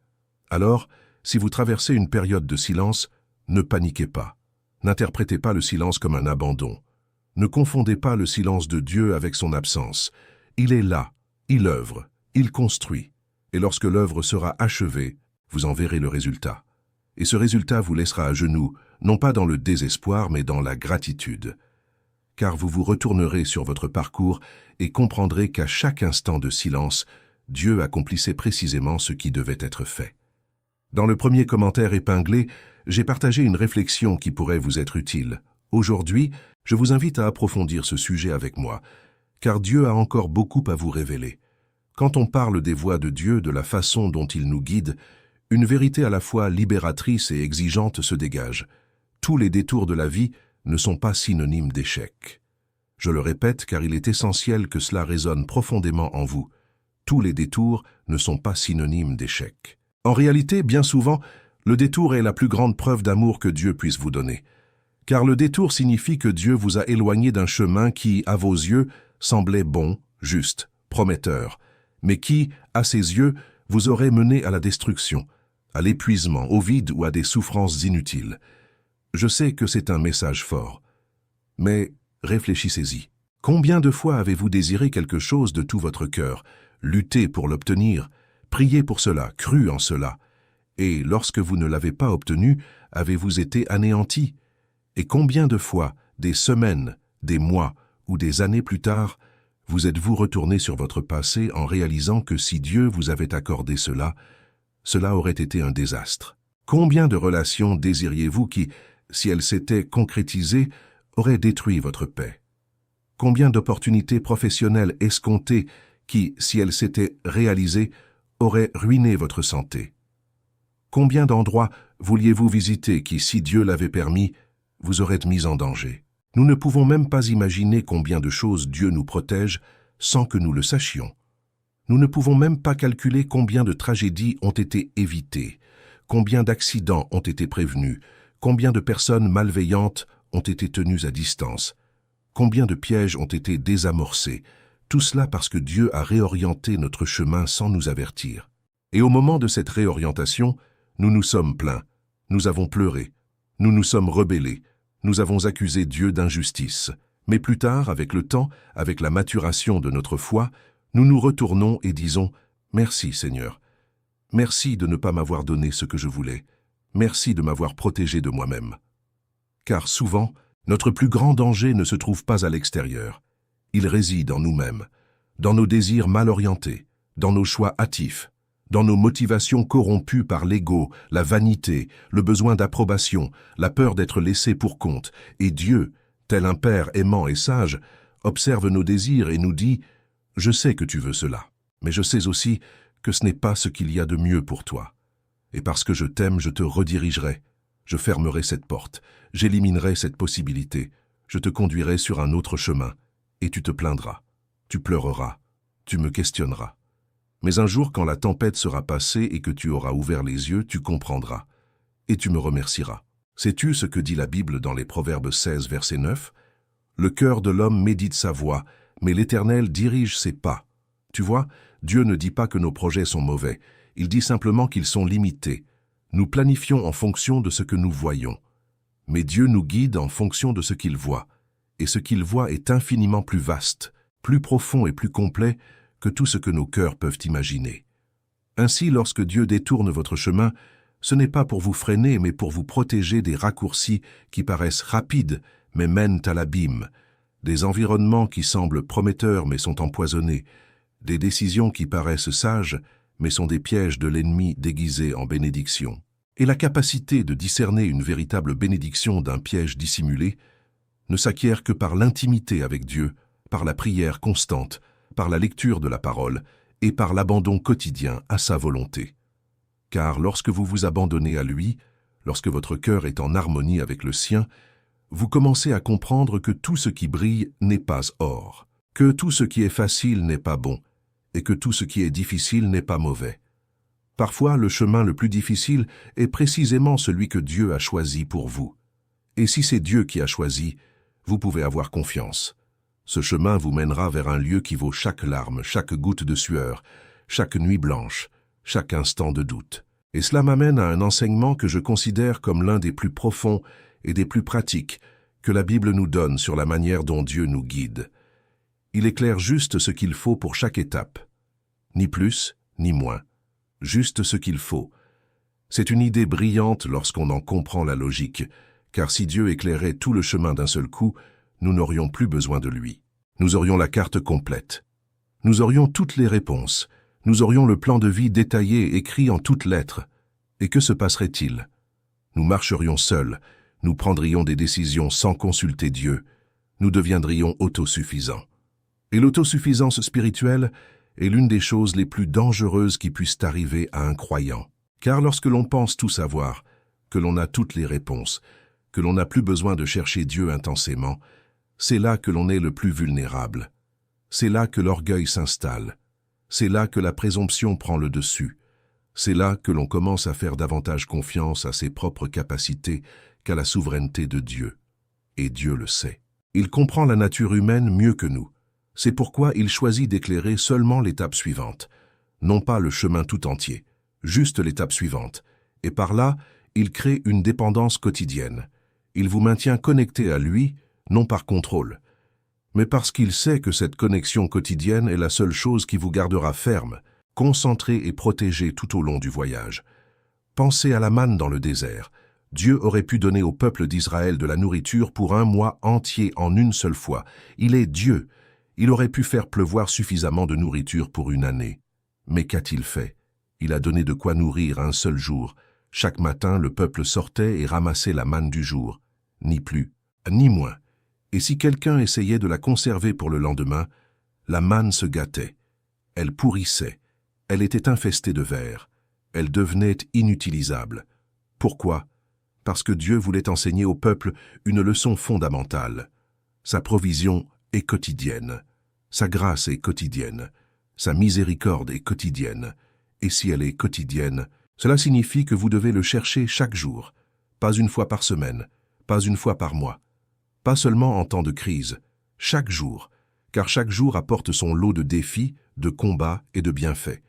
Alors, si vous traversez une période de silence, ne paniquez pas. N'interprétez pas le silence comme un abandon. Ne confondez pas le silence de Dieu avec son absence. Il est là, il œuvre, il construit. Et lorsque l'œuvre sera achevée, vous en verrez le résultat. Et ce résultat vous laissera à genoux, non pas dans le désespoir, mais dans la gratitude. Car vous vous retournerez sur votre parcours et comprendrez qu'à chaque instant de silence, Dieu accomplissait précisément ce qui devait être fait. Dans le premier commentaire épinglé, j'ai partagé une réflexion qui pourrait vous être utile. Aujourd'hui, je vous invite à approfondir ce sujet avec moi, car Dieu a encore beaucoup à vous révéler. Quand on parle des voies de Dieu, de la façon dont il nous guide, une vérité à la fois libératrice et exigeante se dégage. Tous les détours de la vie ne sont pas synonymes d'échec. Je le répète car il est essentiel que cela résonne profondément en vous. Tous les détours ne sont pas synonymes d'échec. En réalité, bien souvent, le détour est la plus grande preuve d'amour que Dieu puisse vous donner. Car le détour signifie que Dieu vous a éloigné d'un chemin qui, à vos yeux, semblait bon, juste, prometteur, mais qui, à ses yeux, vous aurait mené à la destruction, à l'épuisement, au vide ou à des souffrances inutiles. Je sais que c'est un message fort, mais réfléchissez-y. Combien de fois avez-vous désiré quelque chose de tout votre cœur, lutté pour l'obtenir, prié pour cela, cru en cela, et lorsque vous ne l'avez pas obtenu, avez-vous été anéanti? Et combien de fois, des semaines, des mois ou des années plus tard, vous êtes-vous retourné sur votre passé en réalisant que si Dieu vous avait accordé cela, cela aurait été un désastre? Combien de relations désiriez-vous qui, si elles s'étaient concrétisées, auraient détruit votre paix? Combien d'opportunités professionnelles escomptées qui, si elles s'étaient réalisées, auraient ruiné votre santé? Combien d'endroits vouliez-vous visiter qui, si Dieu l'avait permis, vous auraient mis en danger? Nous ne pouvons même pas imaginer combien de choses Dieu nous protège sans que nous le sachions. Nous ne pouvons même pas calculer combien de tragédies ont été évitées, combien d'accidents ont été prévenus, combien de personnes malveillantes ont été tenues à distance, combien de pièges ont été désamorcés, tout cela parce que Dieu a réorienté notre chemin sans nous avertir. Et au moment de cette réorientation, nous nous sommes plaints, nous avons pleuré, nous nous sommes rebellés, nous avons accusé Dieu d'injustice. Mais plus tard, avec le temps, avec la maturation de notre foi, nous nous retournons et disons « Merci Seigneur, merci de ne pas m'avoir donné ce que je voulais, merci de m'avoir protégé de moi-même. » Car souvent, notre plus grand danger ne se trouve pas à l'extérieur. Il réside en nous-mêmes, dans nos désirs mal orientés, dans nos choix hâtifs, dans nos motivations corrompues par l'ego, la vanité, le besoin d'approbation, la peur d'être laissé pour compte. Et Dieu, tel un Père aimant et sage, observe nos désirs et nous dit « Je sais que tu veux cela, mais je sais aussi que ce n'est pas ce qu'il y a de mieux pour toi. Et parce que je t'aime, je te redirigerai. Je fermerai cette porte, j'éliminerai cette possibilité, je te conduirai sur un autre chemin, et tu te plaindras, tu pleureras, tu me questionneras. Mais un jour, quand la tempête sera passée et que tu auras ouvert les yeux, tu comprendras, et tu me remercieras. » Sais-tu ce que dit la Bible dans les Proverbes 16, verset 9 ? « Le cœur de l'homme médite sa voie, mais l'Éternel dirige ses pas. » Tu vois, Dieu ne dit pas que nos projets sont mauvais, il dit simplement qu'ils sont limités. Nous planifions en fonction de ce que nous voyons. Mais Dieu nous guide en fonction de ce qu'il voit. Et ce qu'il voit est infiniment plus vaste, plus profond et plus complet que tout ce que nos cœurs peuvent imaginer. Ainsi, lorsque Dieu détourne votre chemin, ce n'est pas pour vous freiner, mais pour vous protéger des raccourcis qui paraissent rapides, mais mènent à l'abîme, des environnements qui semblent prometteurs, mais sont empoisonnés, des décisions qui paraissent sages, mais sont des pièges de l'ennemi déguisés en bénédiction. Et la capacité de discerner une véritable bénédiction d'un piège dissimulé ne s'acquiert que par l'intimité avec Dieu, par la prière constante, par la lecture de la parole et par l'abandon quotidien à sa volonté. Car lorsque vous vous abandonnez à lui, lorsque votre cœur est en harmonie avec le sien, vous commencez à comprendre que tout ce qui brille n'est pas or, que tout ce qui est facile n'est pas bon, et que tout ce qui est difficile n'est pas mauvais. Parfois, le chemin le plus difficile est précisément celui que Dieu a choisi pour vous. Et si c'est Dieu qui a choisi, vous pouvez avoir confiance. Ce chemin vous mènera vers un lieu qui vaut chaque larme, chaque goutte de sueur, chaque nuit blanche, chaque instant de doute. Et cela m'amène à un enseignement que je considère comme l'un des plus profonds et des plus pratiques que la Bible nous donne sur la manière dont Dieu nous guide. Il éclaire juste ce qu'il faut pour chaque étape. Ni plus, ni moins. Juste ce qu'il faut. C'est une idée brillante lorsqu'on en comprend la logique, car si Dieu éclairait tout le chemin d'un seul coup, nous n'aurions plus besoin de lui. Nous aurions la carte complète. Nous aurions toutes les réponses. Nous aurions le plan de vie détaillé, écrit en toutes lettres. Et que se passerait-il? Nous marcherions seuls, nous prendrions des décisions sans consulter Dieu, nous deviendrions autosuffisants. Et l'autosuffisance spirituelle est l'une des choses les plus dangereuses qui puissent arriver à un croyant. Car lorsque l'on pense tout savoir, que l'on a toutes les réponses, que l'on n'a plus besoin de chercher Dieu intensément, c'est là que l'on est le plus vulnérable. C'est là que l'orgueil s'installe. C'est là que la présomption prend le dessus. C'est là que l'on commence à faire davantage confiance à ses propres capacités qu'à la souveraineté de Dieu. Et Dieu le sait. Il comprend la nature humaine mieux que nous. C'est pourquoi il choisit d'éclairer seulement l'étape suivante, non pas le chemin tout entier, juste l'étape suivante. Et par là, il crée une dépendance quotidienne. Il vous maintient connecté à lui, non par contrôle, mais parce qu'il sait que cette connexion quotidienne est la seule chose qui vous gardera ferme, concentré et protégé tout au long du voyage. Pensez à la manne dans le désert. Dieu aurait pu donner au peuple d'Israël de la nourriture pour 1 mois entier en une seule fois. Il est Dieu. Il aurait pu faire pleuvoir suffisamment de nourriture pour 1 année. Mais qu'a-t-il fait? Il a donné de quoi nourrir un seul jour. Chaque matin, le peuple sortait et ramassait la manne du jour. Ni plus, ni moins. Et si quelqu'un essayait de la conserver pour le lendemain, la manne se gâtait. Elle pourrissait. Elle était infestée de vers. Elle devenait inutilisable. Pourquoi? Parce que Dieu voulait enseigner au peuple une leçon fondamentale. Sa provision est quotidienne. Sa grâce est quotidienne. Sa miséricorde est quotidienne. Et si elle est quotidienne, cela signifie que vous devez le chercher chaque jour, pas 1 fois par semaine, pas 1 fois par mois, pas seulement en temps de crise, chaque jour, car chaque jour apporte son lot de défis, de combats et de bienfaits.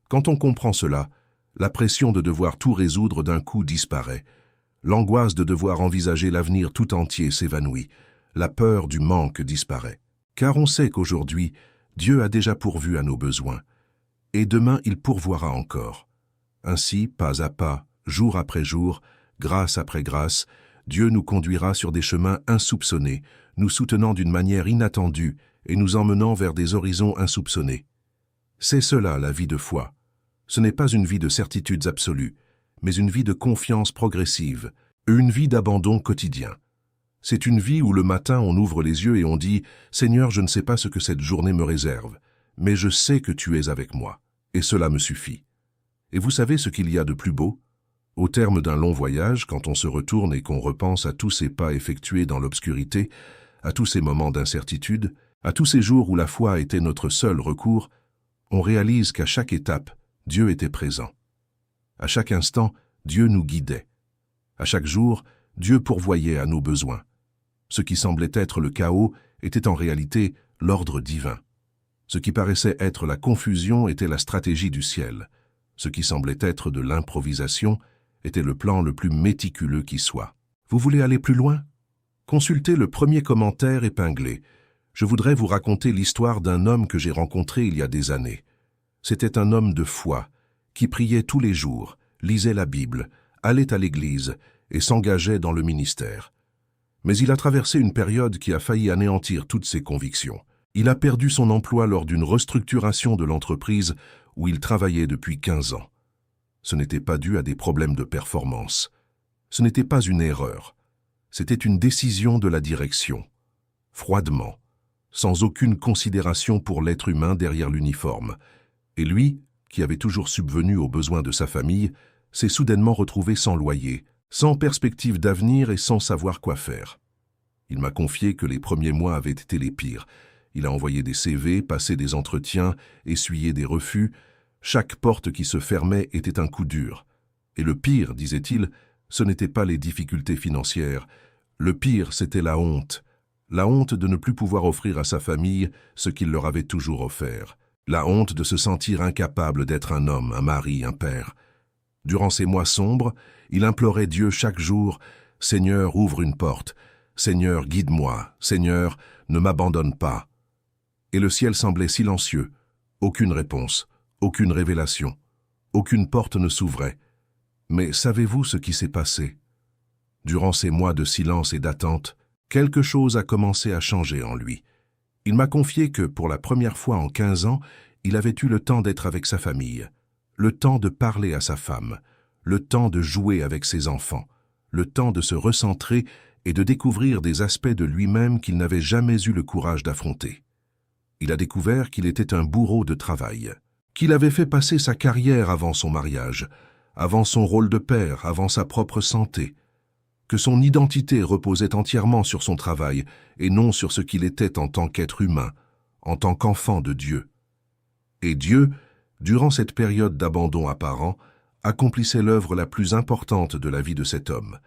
Quand on comprend cela, la pression de devoir tout résoudre d'un coup disparaît, l'angoisse de devoir envisager l'avenir tout entier s'évanouit, la peur du manque disparaît. Car on sait qu'aujourd'hui, Dieu a déjà pourvu à nos besoins, et demain il pourvoira encore. Ainsi, pas à pas, jour après jour, grâce après grâce, Dieu nous conduira sur des chemins insoupçonnés, nous soutenant d'une manière inattendue et nous emmenant vers des horizons insoupçonnés. C'est cela la vie de foi. Ce n'est pas une vie de certitudes absolues, mais une vie de confiance progressive, une vie d'abandon quotidien. C'est une vie où le matin on ouvre les yeux et on dit « Seigneur, je ne sais pas ce que cette journée me réserve, mais je sais que tu es avec moi, et cela me suffit. » Et vous savez ce qu'il y a de plus beau? Au terme d'un long voyage, quand on se retourne et qu'on repense à tous ces pas effectués dans l'obscurité, à tous ces moments d'incertitude, à tous ces jours où la foi était notre seul recours, on réalise qu'à chaque étape, Dieu était présent. À chaque instant, Dieu nous guidait. À chaque jour, Dieu pourvoyait à nos besoins. Ce qui semblait être le chaos était en réalité l'ordre divin. Ce qui paraissait être la confusion était la stratégie du ciel. Ce qui semblait être de l'improvisation était le plan le plus méticuleux qui soit. Vous voulez aller plus loin? Consultez le premier commentaire épinglé. Je voudrais vous raconter l'histoire d'un homme que j'ai rencontré il y a des années. C'était un homme de foi, qui priait tous les jours, lisait la Bible, allait à l'église et s'engageait dans le ministère. Mais il a traversé une période qui a failli anéantir toutes ses convictions. Il a perdu son emploi lors d'une restructuration de l'entreprise où il travaillait depuis 15 ans. Ce n'était pas dû à des problèmes de performance. Ce n'était pas une erreur. C'était une décision de la direction. Froidement, sans aucune considération pour l'être humain derrière l'uniforme. Et lui, qui avait toujours subvenu aux besoins de sa famille, s'est soudainement retrouvé sans loyer, sans perspective d'avenir et sans savoir quoi faire. Il m'a confié que les premiers mois avaient été les pires. Il a envoyé des CV, passé des entretiens, essuyé des refus. Chaque porte qui se fermait était un coup dur. Et le pire, disait-il, ce n'était pas les difficultés financières. Le pire, c'était la honte. La honte de ne plus pouvoir offrir à sa famille ce qu'il leur avait toujours offert. La honte de se sentir incapable d'être un homme, un mari, un père. Durant ces mois sombres, il implorait Dieu chaque jour « Seigneur, ouvre une porte. Seigneur, guide-moi. Seigneur, ne m'abandonne pas. » Et le ciel semblait silencieux. Aucune réponse, aucune révélation, aucune porte ne s'ouvrait. Mais savez-vous ce qui s'est passé? Durant ces mois de silence et d'attente, quelque chose a commencé à changer en lui. Il m'a confié que, pour la première fois en 15 ans, il avait eu le temps d'être avec sa famille, le temps de parler à sa femme, le temps de jouer avec ses enfants, le temps de se recentrer et de découvrir des aspects de lui-même qu'il n'avait jamais eu le courage d'affronter. Il a découvert qu'il était un bourreau de travail, qu'il avait fait passer sa carrière avant son mariage, avant son rôle de père, avant sa propre santé, que son identité reposait entièrement sur son travail et non sur ce qu'il était en tant qu'être humain, en tant qu'enfant de Dieu. Et Dieu, durant cette période d'abandon apparent, accomplissait l'œuvre la plus importante de la vie de cet homme.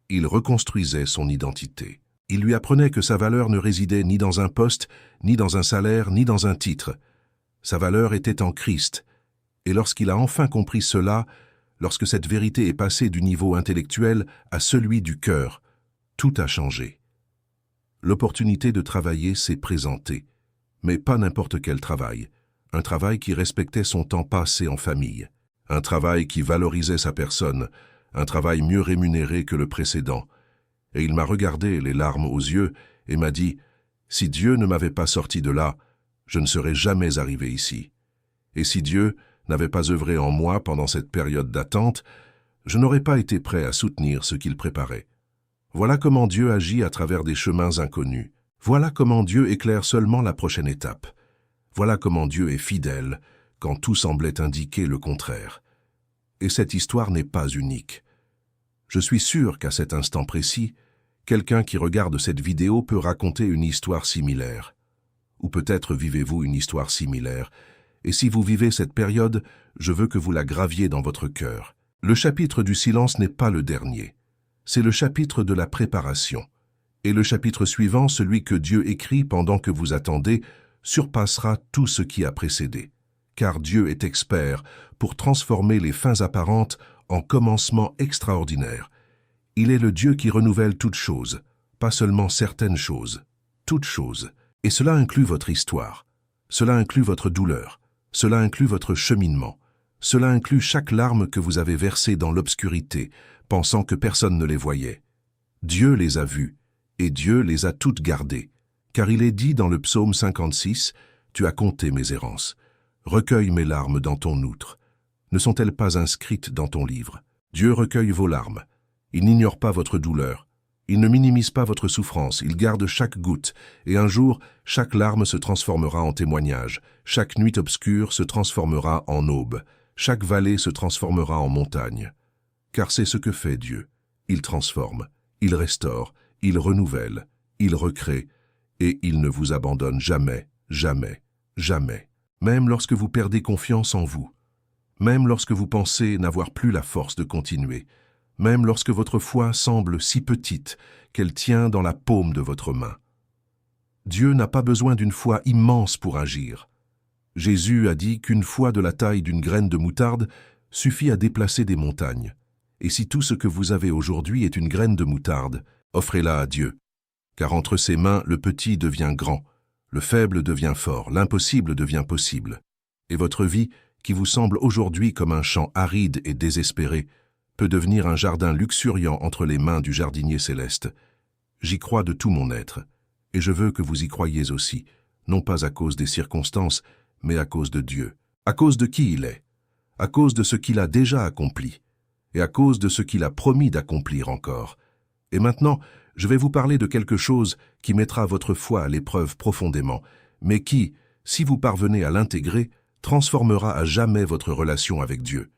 Il reconstruisait son identité. Il lui apprenait que sa valeur ne résidait ni dans un poste, ni dans un salaire, ni dans un titre. Sa valeur était en Christ, Et lorsqu'il a enfin compris cela, lorsque cette vérité est passée du niveau intellectuel à celui du cœur, tout a changé. L'opportunité de travailler s'est présentée, mais pas n'importe quel travail. Un travail qui respectait son temps passé en famille, un travail qui valorisait sa personne, un travail mieux rémunéré que le précédent. Et il m'a regardé, les larmes aux yeux, et m'a dit « Si Dieu ne m'avait pas sorti de là, je ne serais jamais arrivé ici. Et si Dieu n'avait pas œuvré en moi pendant cette période d'attente, je n'aurais pas été prêt à soutenir ce qu'il préparait. Voilà comment Dieu agit à travers des chemins inconnus. Voilà comment Dieu éclaire seulement la prochaine étape. Voilà comment Dieu est fidèle quand tout semblait indiquer le contraire. Et cette histoire n'est pas unique. Je suis sûr qu'à cet instant précis, quelqu'un qui regarde cette vidéo peut raconter une histoire similaire. Ou peut-être vivez-vous une histoire similaire. Et si vous vivez cette période, je veux que vous la graviez dans votre cœur. Le chapitre du silence n'est pas le dernier. C'est le chapitre de la préparation. Et le chapitre suivant, celui que Dieu écrit pendant que vous attendez, surpassera tout ce qui a précédé. Car Dieu est expert pour transformer les fins apparentes en commencements extraordinaires. Il est le Dieu qui renouvelle toutes choses, pas seulement certaines choses, toutes choses. Et cela inclut votre histoire, cela inclut votre douleur, cela inclut votre cheminement, cela inclut chaque larme que vous avez versée dans l'obscurité, pensant que personne ne les voyait. Dieu les a vues, et Dieu les a toutes gardées, car il est dit dans le psaume 56, « Tu as compté mes errances. Recueille mes larmes dans ton outre. Ne sont-elles pas inscrites dans ton livre? Dieu recueille vos larmes. Il n'ignore pas votre douleur. Il ne minimise pas votre souffrance. Il garde chaque goutte. Et un jour, chaque larme se transformera en témoignage. Chaque nuit obscure se transformera en aube. Chaque vallée se transformera en montagne. Car c'est ce que fait Dieu. Il transforme, il restaure, il renouvelle, il recrée, et il ne vous abandonne jamais, jamais, jamais. Même lorsque vous perdez confiance en vous, même lorsque vous pensez n'avoir plus la force de continuer, même lorsque votre foi semble si petite qu'elle tient dans la paume de votre main. Dieu n'a pas besoin d'une foi immense pour agir. Jésus a dit qu'une foi de la taille d'une graine de moutarde suffit à déplacer des montagnes. Et si tout ce que vous avez aujourd'hui est une graine de moutarde, offrez-la à Dieu. Car entre ses mains, le petit devient grand, le faible devient fort, l'impossible devient possible. Et votre vie, qui vous semble aujourd'hui comme un champ aride et désespéré, peut devenir un jardin luxuriant entre les mains du jardinier céleste. J'y crois de tout mon être, et je veux que vous y croyiez aussi, non pas à cause des circonstances, mais à cause de Dieu, à cause de qui il est, à cause de ce qu'il a déjà accompli, et à cause de ce qu'il a promis d'accomplir encore. Et maintenant, je vais vous parler de quelque chose qui mettra votre foi à l'épreuve profondément, mais qui, si vous parvenez à l'intégrer, transformera à jamais votre relation avec Dieu.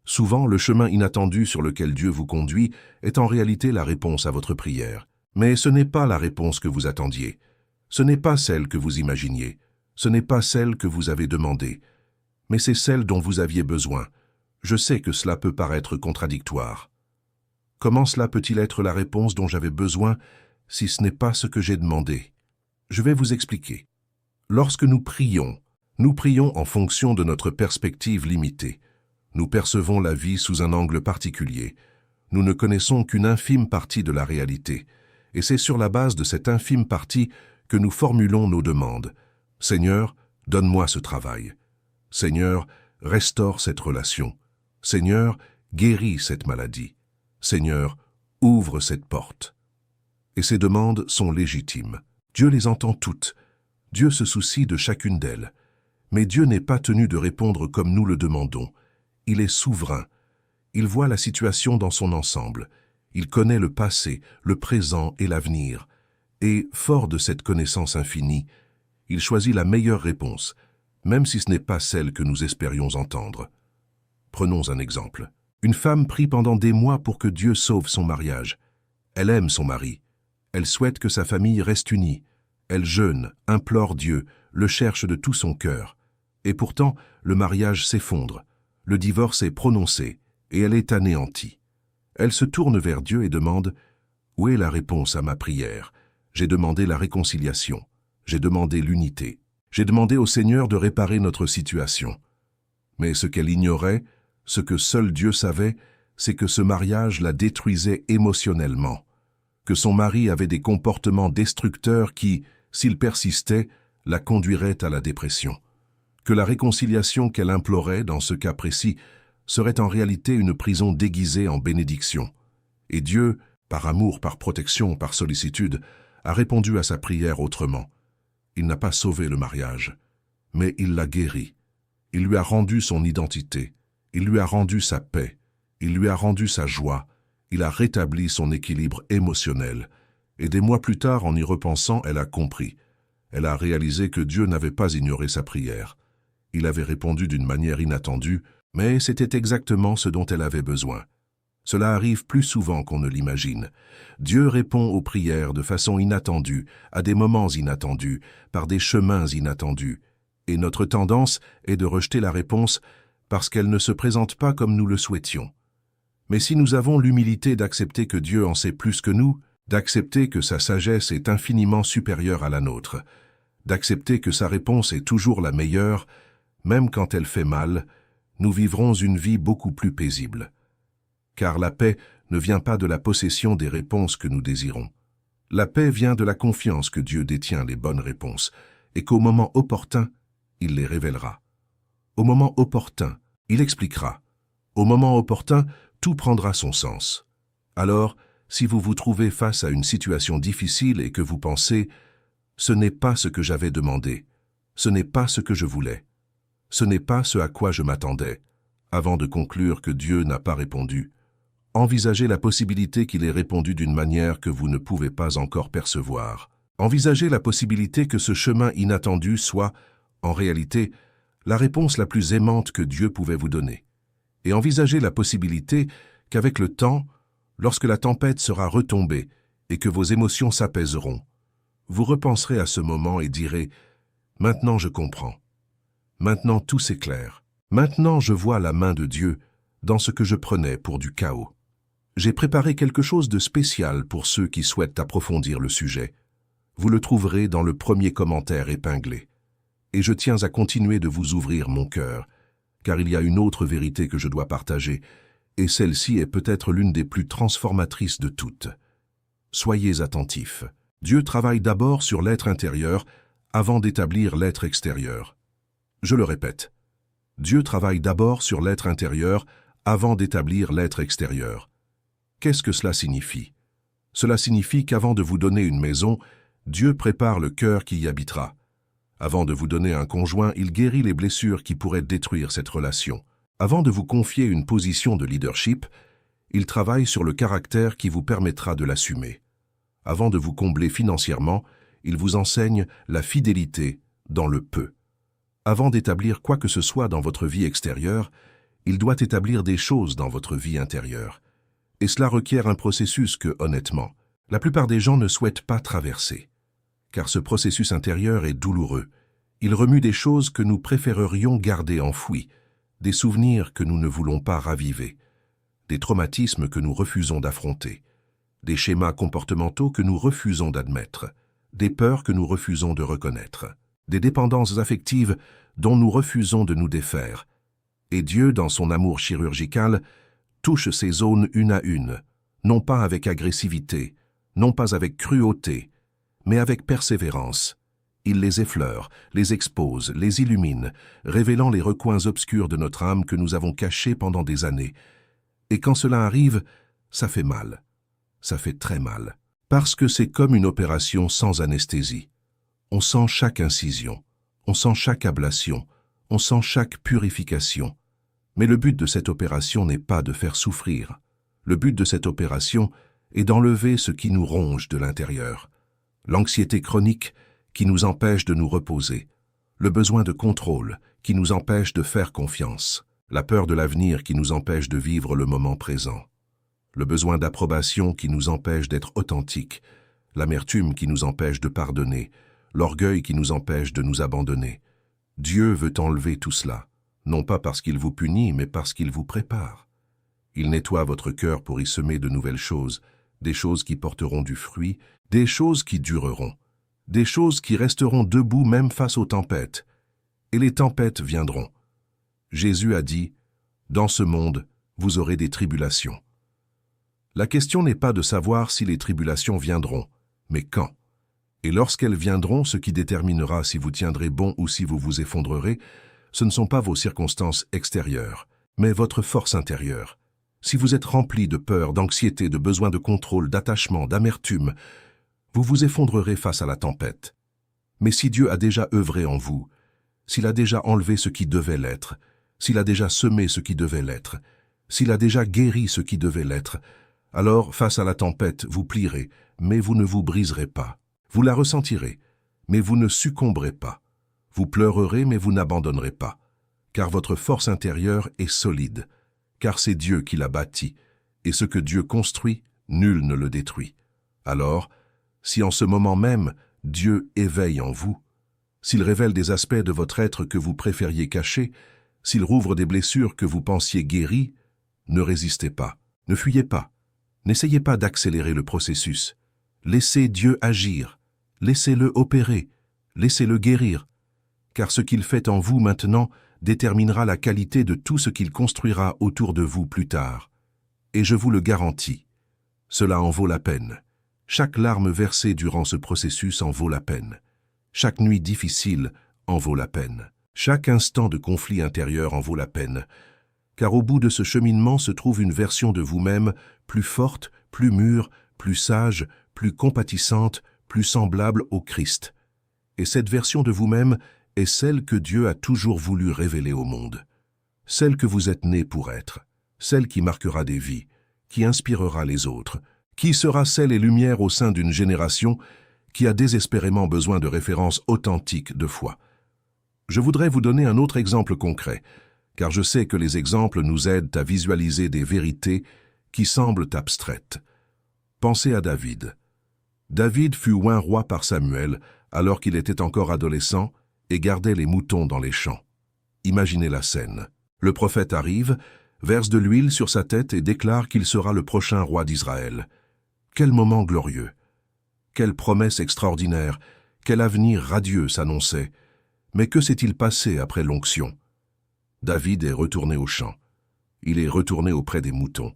Souvent, le chemin inattendu sur lequel Dieu vous conduit est en réalité la réponse à votre prière. Mais ce n'est pas la réponse que vous attendiez. Ce n'est pas celle que vous imaginiez. Ce n'est pas celle que vous avez demandée. Mais c'est celle dont vous aviez besoin. Je sais que cela peut paraître contradictoire. Comment cela peut-il être la réponse dont j'avais besoin si ce n'est pas ce que j'ai demandé? Je vais vous expliquer. Lorsque nous prions en fonction de notre perspective limitée. Nous percevons la vie sous un angle particulier. Nous ne connaissons qu'une infime partie de la réalité. Et c'est sur la base de cette infime partie que nous formulons nos demandes. Seigneur, donne-moi ce travail. Seigneur, restaure cette relation. Seigneur, guéris cette maladie. Seigneur, ouvre cette porte. Et ces demandes sont légitimes. Dieu les entend toutes. Dieu se soucie de chacune d'elles. Mais Dieu n'est pas tenu de répondre comme nous le demandons. Il est souverain. Il voit la situation dans son ensemble. Il connaît le passé, le présent et l'avenir. Et, fort de cette connaissance infinie, il choisit la meilleure réponse, même si ce n'est pas celle que nous espérions entendre. Prenons un exemple. Une femme prie pendant des mois pour que Dieu sauve son mariage. Elle aime son mari. Elle souhaite que sa famille reste unie. Elle jeûne, implore Dieu, le cherche de tout son cœur. Et pourtant, le mariage s'effondre. Le divorce est prononcé et elle est anéantie. Elle se tourne vers Dieu et demande « Où est la réponse à ma prière? J'ai demandé la réconciliation. J'ai demandé l'unité. J'ai demandé au Seigneur de réparer notre situation. Mais ce qu'elle ignorait, ce que seul Dieu savait, c'est que ce mariage la détruisait émotionnellement, que son mari avait des comportements destructeurs qui, s'ils persistaient, la conduiraient à la dépression, que la réconciliation qu'elle implorait dans ce cas précis serait en réalité une prison déguisée en bénédiction. Et Dieu, par amour, par protection, par sollicitude, a répondu à sa prière autrement. Il n'a pas sauvé le mariage, mais il l'a guéri. Il lui a rendu son identité, il lui a rendu sa paix, il lui a rendu sa joie, il a rétabli son équilibre émotionnel. Et des mois plus tard, en y repensant, elle a compris. Elle a réalisé que Dieu n'avait pas ignoré sa prière. Il avait répondu d'une manière inattendue, mais c'était exactement ce dont elle avait besoin. Cela arrive plus souvent qu'on ne l'imagine. Dieu répond aux prières de façon inattendue, à des moments inattendus, par des chemins inattendus. Et notre tendance est de rejeter la réponse parce qu'elle ne se présente pas comme nous le souhaitions. Mais si nous avons l'humilité d'accepter que Dieu en sait plus que nous, d'accepter que sa sagesse est infiniment supérieure à la nôtre, d'accepter que sa réponse est toujours la meilleure, même quand elle fait mal, nous vivrons une vie beaucoup plus paisible. Car la paix ne vient pas de la possession des réponses que nous désirons. La paix vient de la confiance que Dieu détient les bonnes réponses et qu'au moment opportun, il les révélera. Au moment opportun, il expliquera. Au moment opportun, tout prendra son sens. Alors, si vous vous trouvez face à une situation difficile et que vous pensez « ce n'est pas ce que j'avais demandé, ce n'est pas ce que je voulais, ce n'est pas ce à quoi je m'attendais », avant de conclure que Dieu n'a pas répondu, envisagez la possibilité qu'il ait répondu d'une manière que vous ne pouvez pas encore percevoir. Envisagez la possibilité que ce chemin inattendu soit, en réalité, la réponse la plus aimante que Dieu pouvait vous donner. Et envisagez la possibilité qu'avec le temps, lorsque la tempête sera retombée et que vos émotions s'apaiseront, vous repenserez à ce moment et direz « Maintenant je comprends. Maintenant tout s'éclaire. Maintenant je vois la main de Dieu dans ce que je prenais pour du chaos. » J'ai préparé quelque chose de spécial pour ceux qui souhaitent approfondir le sujet. Vous le trouverez dans le premier commentaire épinglé. Et je tiens à continuer de vous ouvrir mon cœur, car il y a une autre vérité que je dois partager, et celle-ci est peut-être l'une des plus transformatrices de toutes. Soyez attentifs. Dieu travaille d'abord sur l'être intérieur avant d'établir l'être extérieur. Je le répète. Dieu travaille d'abord sur l'être intérieur avant d'établir l'être extérieur. Qu'est-ce que cela signifie? Cela signifie qu'avant de vous donner une maison, Dieu prépare le cœur qui y habitera. Avant de vous donner un conjoint, il guérit les blessures qui pourraient détruire cette relation. Avant de vous confier une position de leadership, il travaille sur le caractère qui vous permettra de l'assumer. Avant de vous combler financièrement, il vous enseigne la fidélité dans le peu. Avant d'établir quoi que ce soit dans votre vie extérieure, il doit établir des choses dans votre vie intérieure. Et cela requiert un processus que, honnêtement, la plupart des gens ne souhaitent pas traverser. Car ce processus intérieur est douloureux. Il remue des choses que nous préférerions garder enfouies, des souvenirs que nous ne voulons pas raviver, des traumatismes que nous refusons d'affronter, des schémas comportementaux que nous refusons d'admettre, des peurs que nous refusons de reconnaître, des dépendances affectives dont nous refusons de nous défaire. Et Dieu, dans son amour chirurgical, touche ces zones une à une, non pas avec agressivité, non pas avec cruauté, mais avec persévérance. Il les effleure, les expose, les illumine, révélant les recoins obscurs de notre âme que nous avons cachés pendant des années. Et quand cela arrive, ça fait mal. Ça fait très mal. Parce que c'est comme une opération sans anesthésie. On sent chaque incision, on sent chaque ablation, on sent chaque purification. Mais le but de cette opération n'est pas de faire souffrir. Le but de cette opération est d'enlever ce qui nous ronge de l'intérieur. L'anxiété chronique qui nous empêche de nous reposer. Le besoin de contrôle qui nous empêche de faire confiance. La peur de l'avenir qui nous empêche de vivre le moment présent. Le besoin d'approbation qui nous empêche d'être authentiques. L'amertume qui nous empêche de pardonner. L'orgueil qui nous empêche de nous abandonner. Dieu veut enlever tout cela. Non pas parce qu'il vous punit, mais parce qu'il vous prépare. Il nettoie votre cœur pour y semer de nouvelles choses, des choses qui porteront du fruit, des choses qui dureront, des choses qui resteront debout même face aux tempêtes. Et les tempêtes viendront. Jésus a dit, « Dans ce monde, vous aurez des tribulations. » La question n'est pas de savoir si les tribulations viendront, mais quand. Et lorsqu'elles viendront, ce qui déterminera si vous tiendrez bon ou si vous vous effondrerez, ce ne sont pas vos circonstances extérieures, mais votre force intérieure. Si vous êtes rempli de peur, d'anxiété, de besoin de contrôle, d'attachement, d'amertume, vous vous effondrerez face à la tempête. Mais si Dieu a déjà œuvré en vous, s'il a déjà enlevé ce qui devait l'être, s'il a déjà semé ce qui devait l'être, s'il a déjà guéri ce qui devait l'être, alors, face à la tempête, vous plierez, mais vous ne vous briserez pas. Vous la ressentirez, mais vous ne succomberez pas. Vous pleurerez, mais vous n'abandonnerez pas, car votre force intérieure est solide, car c'est Dieu qui l'a bâti, et ce que Dieu construit, nul ne le détruit. Alors, si en ce moment même, Dieu éveille en vous, s'il révèle des aspects de votre être que vous préfériez cacher, s'il rouvre des blessures que vous pensiez guéries, ne résistez pas, ne fuyez pas. N'essayez pas d'accélérer le processus. Laissez Dieu agir, laissez-le opérer, laissez-le guérir, car ce qu'il fait en vous maintenant déterminera la qualité de tout ce qu'il construira autour de vous plus tard. Et je vous le garantis, cela en vaut la peine. Chaque larme versée durant ce processus en vaut la peine. Chaque nuit difficile en vaut la peine. Chaque instant de conflit intérieur en vaut la peine. Car au bout de ce cheminement se trouve une version de vous-même plus forte, plus mûre, plus sage, plus compatissante, plus semblable au Christ. Et cette version de vous-même est celle que Dieu a toujours voulu révéler au monde. Celle que vous êtes né pour être, celle qui marquera des vies, qui inspirera les autres, qui sera sel et lumière au sein d'une génération qui a désespérément besoin de références authentiques de foi. Je voudrais vous donner un autre exemple concret, car je sais que les exemples nous aident à visualiser des vérités qui semblent abstraites. Pensez à David. David fut oint roi par Samuel alors qu'il était encore adolescent et gardait les moutons dans les champs. Imaginez la scène. Le prophète arrive, verse de l'huile sur sa tête et déclare qu'il sera le prochain roi d'Israël. Quel moment glorieux! Quelle promesse extraordinaire! Quel avenir radieux s'annonçait! Mais que s'est-il passé après l'onction? David est retourné au champ. Il est retourné auprès des moutons.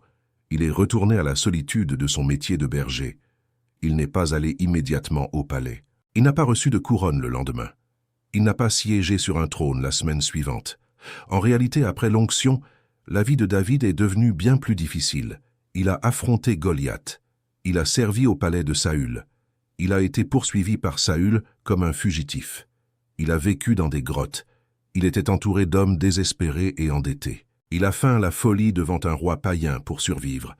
Il est retourné à la solitude de son métier de berger. Il n'est pas allé immédiatement au palais. Il n'a pas reçu de couronne le lendemain. Il n'a pas siégé sur un trône la semaine suivante. En réalité, après l'onction, la vie de David est devenue bien plus difficile. Il a affronté Goliath. Il a servi au palais de Saül. Il a été poursuivi par Saül comme un fugitif. Il a vécu dans des grottes. Il était entouré d'hommes désespérés et endettés. Il a feint la folie devant un roi païen pour survivre.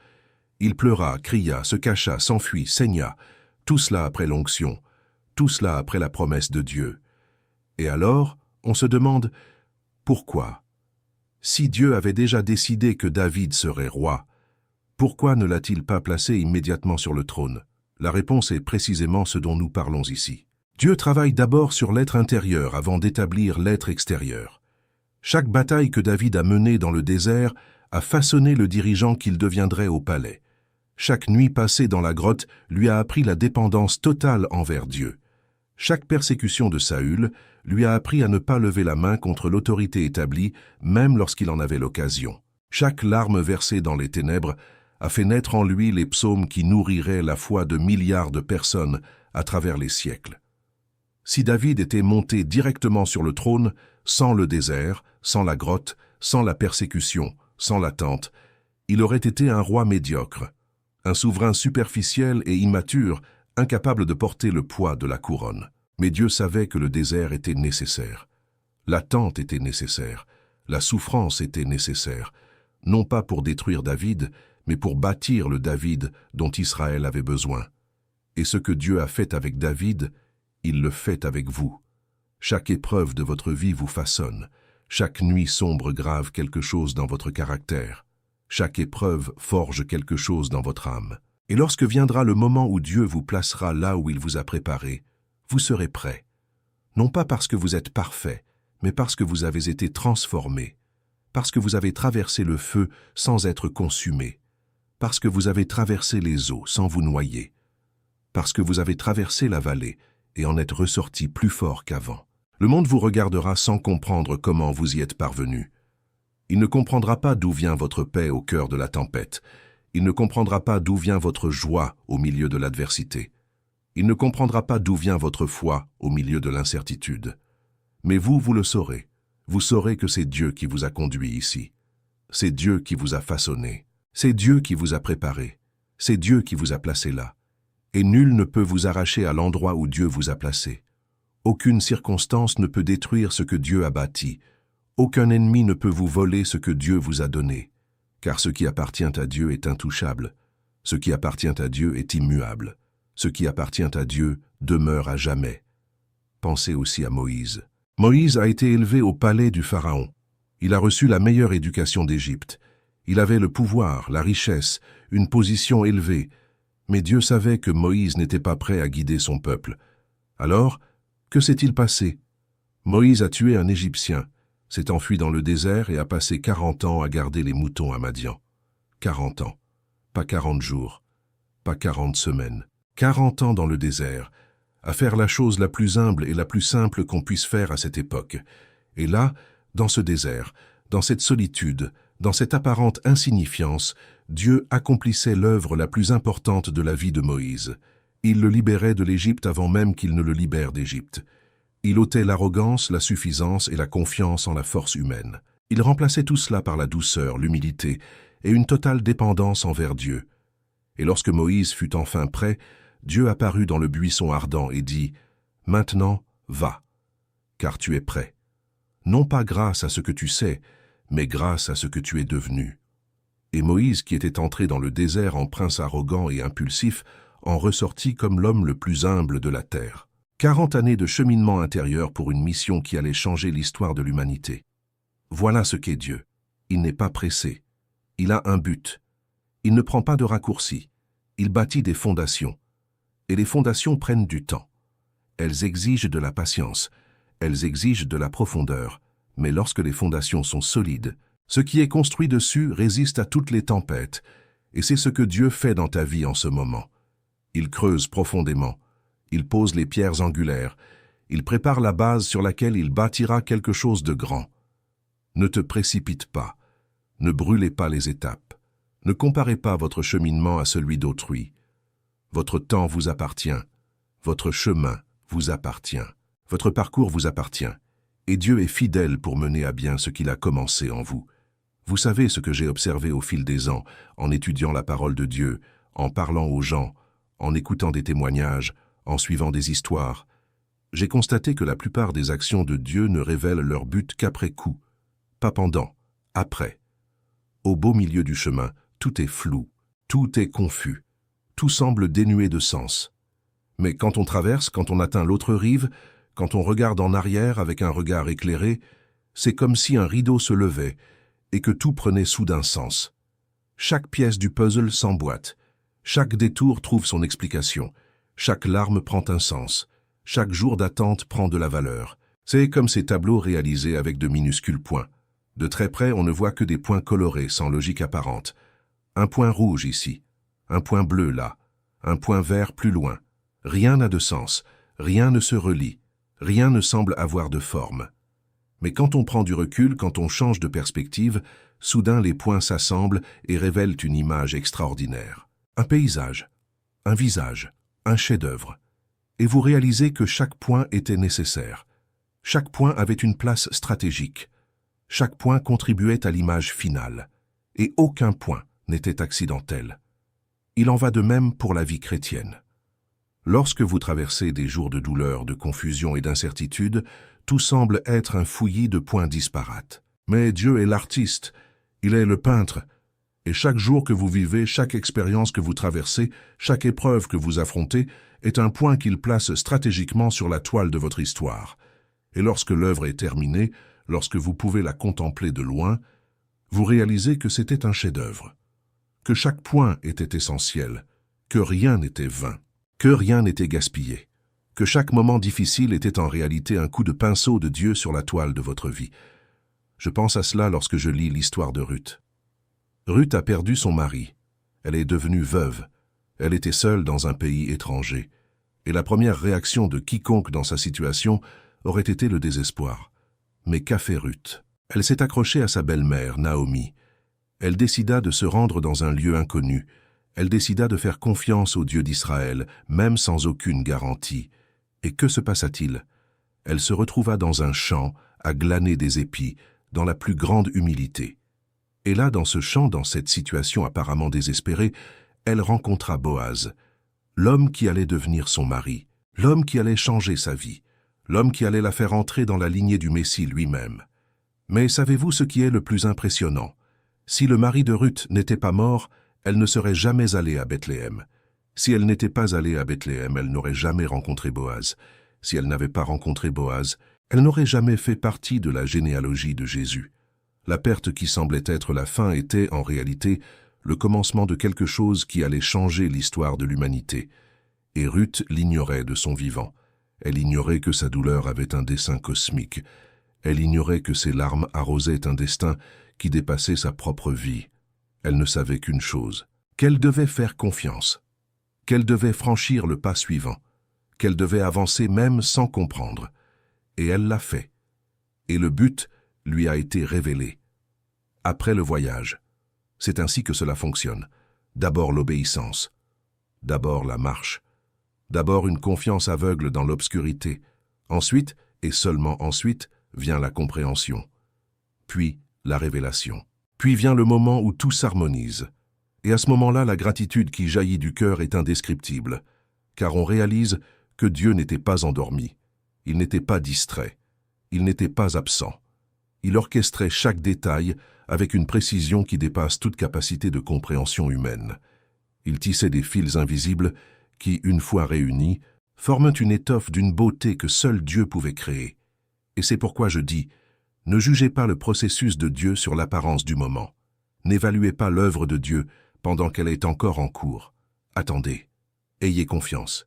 Il pleura, cria, se cacha, s'enfuit, saigna. Tout cela après l'onction. Tout cela après la promesse de Dieu. Et alors, on se demande, pourquoi? Si Dieu avait déjà décidé que David serait roi, pourquoi ne l'a-t-il pas placé immédiatement sur le trône? La réponse est précisément ce dont nous parlons ici. Dieu travaille d'abord sur l'être intérieur avant d'établir l'être extérieur. Chaque bataille que David a menée dans le désert a façonné le dirigeant qu'il deviendrait au palais. Chaque nuit passée dans la grotte lui a appris la dépendance totale envers Dieu. Chaque persécution de Saül lui a appris à ne pas lever la main contre l'autorité établie, même lorsqu'il en avait l'occasion. Chaque larme versée dans les ténèbres a fait naître en lui les psaumes qui nourriraient la foi de milliards de personnes à travers les siècles. Si David était monté directement sur le trône, sans le désert, sans la grotte, sans la persécution, sans l'attente, il aurait été un roi médiocre, un souverain superficiel et immature, incapable de porter le poids de la couronne. Mais Dieu savait que le désert était nécessaire. L'attente était nécessaire. La souffrance était nécessaire. Non pas pour détruire David, mais pour bâtir le David dont Israël avait besoin. Et ce que Dieu a fait avec David, il le fait avec vous. Chaque épreuve de votre vie vous façonne. Chaque nuit sombre grave quelque chose dans votre caractère. Chaque épreuve forge quelque chose dans votre âme. Et lorsque viendra le moment où Dieu vous placera là où il vous a préparé, vous serez prêt. Non pas parce que vous êtes parfait, mais parce que vous avez été transformé, parce que vous avez traversé le feu sans être consumé, parce que vous avez traversé les eaux sans vous noyer, parce que vous avez traversé la vallée et en êtes ressorti plus fort qu'avant. Le monde vous regardera sans comprendre comment vous y êtes parvenu. Il ne comprendra pas d'où vient votre paix au cœur de la tempête. Il ne comprendra pas d'où vient votre joie au milieu de l'adversité. Il ne comprendra pas d'où vient votre foi au milieu de l'incertitude. Mais vous, vous le saurez. Vous saurez que c'est Dieu qui vous a conduit ici. C'est Dieu qui vous a façonné. C'est Dieu qui vous a préparé. C'est Dieu qui vous a placé là. Et nul ne peut vous arracher à l'endroit où Dieu vous a placé. Aucune circonstance ne peut détruire ce que Dieu a bâti. Aucun ennemi ne peut vous voler ce que Dieu vous a donné. Car ce qui appartient à Dieu est intouchable. Ce qui appartient à Dieu est immuable. Ce qui appartient à Dieu demeure à jamais. Pensez aussi à Moïse. Moïse a été élevé au palais du Pharaon. Il a reçu la meilleure éducation d'Égypte. Il avait le pouvoir, la richesse, une position élevée. Mais Dieu savait que Moïse n'était pas prêt à guider son peuple. Alors, que s'est-il passé? Moïse a tué un Égyptien, s'est enfui dans le désert et a passé 40 ans à garder les moutons à Madian. 40 ans, pas 40 jours, pas 40 semaines. 40 ans dans le désert, à faire la chose la plus humble et la plus simple qu'on puisse faire à cette époque. Et là, dans ce désert, dans cette solitude, dans cette apparente insignifiance, Dieu accomplissait l'œuvre la plus importante de la vie de Moïse. Il le libérait de l'Égypte avant même qu'il ne le libère d'Égypte. Il ôtait l'arrogance, la suffisance et la confiance en la force humaine. Il remplaçait tout cela par la douceur, l'humilité et une totale dépendance envers Dieu. Et lorsque Moïse fut enfin prêt, Dieu apparut dans le buisson ardent et dit « Maintenant, va, car tu es prêt. Non pas grâce à ce que tu sais, mais grâce à ce que tu es devenu. » Et Moïse, qui était entré dans le désert en prince arrogant et impulsif, en ressortit comme l'homme le plus humble de la terre. 40 années de cheminement intérieur pour une mission qui allait changer l'histoire de l'humanité. Voilà ce qu'est Dieu. Il n'est pas pressé. Il a un but. Il ne prend pas de raccourcis. Il bâtit des fondations. Et les fondations prennent du temps. Elles exigent de la patience. Elles exigent de la profondeur. Mais lorsque les fondations sont solides, ce qui est construit dessus résiste à toutes les tempêtes. Et c'est ce que Dieu fait dans ta vie en ce moment. Il creuse profondément. Il pose les pierres angulaires. Il prépare la base sur laquelle il bâtira quelque chose de grand. Ne te précipite pas. Ne brûlez pas les étapes. Ne comparez pas votre cheminement à celui d'autrui. Votre temps vous appartient. Votre chemin vous appartient. Votre parcours vous appartient. Et Dieu est fidèle pour mener à bien ce qu'il a commencé en vous. Vous savez ce que j'ai observé au fil des ans, en étudiant la parole de Dieu, en parlant aux gens, en écoutant des témoignages, en suivant des histoires. J'ai constaté que la plupart des actions de Dieu ne révèlent leur but qu'après coup, pas pendant, après. Au beau milieu du chemin, tout est flou, tout est confus, tout semble dénué de sens. Mais quand on traverse, quand on atteint l'autre rive, quand on regarde en arrière avec un regard éclairé, c'est comme si un rideau se levait et que tout prenait soudain sens. Chaque pièce du puzzle s'emboîte, chaque détour trouve son explication, chaque larme prend un sens, chaque jour d'attente prend de la valeur. C'est comme ces tableaux réalisés avec de minuscules points. De très près, on ne voit que des points colorés sans logique apparente. Un point rouge ici, un point bleu là, un point vert plus loin. Rien n'a de sens, rien ne se relie, rien ne semble avoir de forme. Mais quand on prend du recul, quand on change de perspective, soudain les points s'assemblent et révèlent une image extraordinaire. Un paysage, un visage, un chef-d'œuvre. Et vous réalisez que chaque point était nécessaire. Chaque point avait une place stratégique. Chaque point contribuait à l'image finale. Et aucun point n'était accidentel. Il en va de même pour la vie chrétienne. Lorsque vous traversez des jours de douleur, de confusion et d'incertitude, tout semble être un fouillis de points disparates. Mais Dieu est l'artiste, il est le peintre, et chaque jour que vous vivez, chaque expérience que vous traversez, chaque épreuve que vous affrontez, est un point qu'il place stratégiquement sur la toile de votre histoire. Et lorsque l'œuvre est terminée, lorsque vous pouvez la contempler de loin, vous réalisez que c'était un chef-d'œuvre, que chaque point était essentiel, que rien n'était vain, que rien n'était gaspillé, que chaque moment difficile était en réalité un coup de pinceau de Dieu sur la toile de votre vie. Je pense à cela lorsque je lis l'histoire de Ruth. Ruth a perdu son mari. Elle est devenue veuve. Elle était seule dans un pays étranger. Et la première réaction de quiconque dans sa situation aurait été le désespoir. Mais qu'a fait Ruth? Elle s'est accrochée à sa belle-mère, Naomi. Elle décida de se rendre dans un lieu inconnu. Elle décida de faire confiance au Dieu d'Israël, même sans aucune garantie. Et que se passa-t-il? Elle se retrouva dans un champ, à glaner des épis, dans la plus grande humilité. Et là, dans ce champ, dans cette situation apparemment désespérée, elle rencontra Boaz, l'homme qui allait devenir son mari, l'homme qui allait changer sa vie, l'homme qui allait la faire entrer dans la lignée du Messie lui-même. Mais savez-vous ce qui est le plus impressionnant? Si le mari de Ruth n'était pas mort, elle ne serait jamais allée à Bethléem. Si elle n'était pas allée à Bethléem, elle n'aurait jamais rencontré Boaz. Si elle n'avait pas rencontré Boaz, elle n'aurait jamais fait partie de la généalogie de Jésus. La perte qui semblait être la fin était, en réalité, le commencement de quelque chose qui allait changer l'histoire de l'humanité. Et Ruth l'ignorait de son vivant. Elle ignorait que sa douleur avait un dessein cosmique. Elle ignorait que ses larmes arrosaient un destin qui dépassait sa propre vie. Elle ne savait qu'une chose, qu'elle devait faire confiance, qu'elle devait franchir le pas suivant, qu'elle devait avancer même sans comprendre. Et elle l'a fait. Et le but lui a été révélé. Après le voyage, c'est ainsi que cela fonctionne. D'abord l'obéissance, d'abord la marche, d'abord une confiance aveugle dans l'obscurité. Ensuite, et seulement ensuite, vient la compréhension. Puis la révélation. Puis vient le moment où tout s'harmonise. Et à ce moment-là, la gratitude qui jaillit du cœur est indescriptible, car on réalise que Dieu n'était pas endormi, il n'était pas distrait, il n'était pas absent. Il orchestrait chaque détail avec une précision qui dépasse toute capacité de compréhension humaine. Il tissait des fils invisibles qui, une fois réunis, forment une étoffe d'une beauté que seul Dieu pouvait créer. Et c'est pourquoi je dis, ne jugez pas le processus de Dieu sur l'apparence du moment. N'évaluez pas l'œuvre de Dieu pendant qu'elle est encore en cours. Attendez, ayez confiance,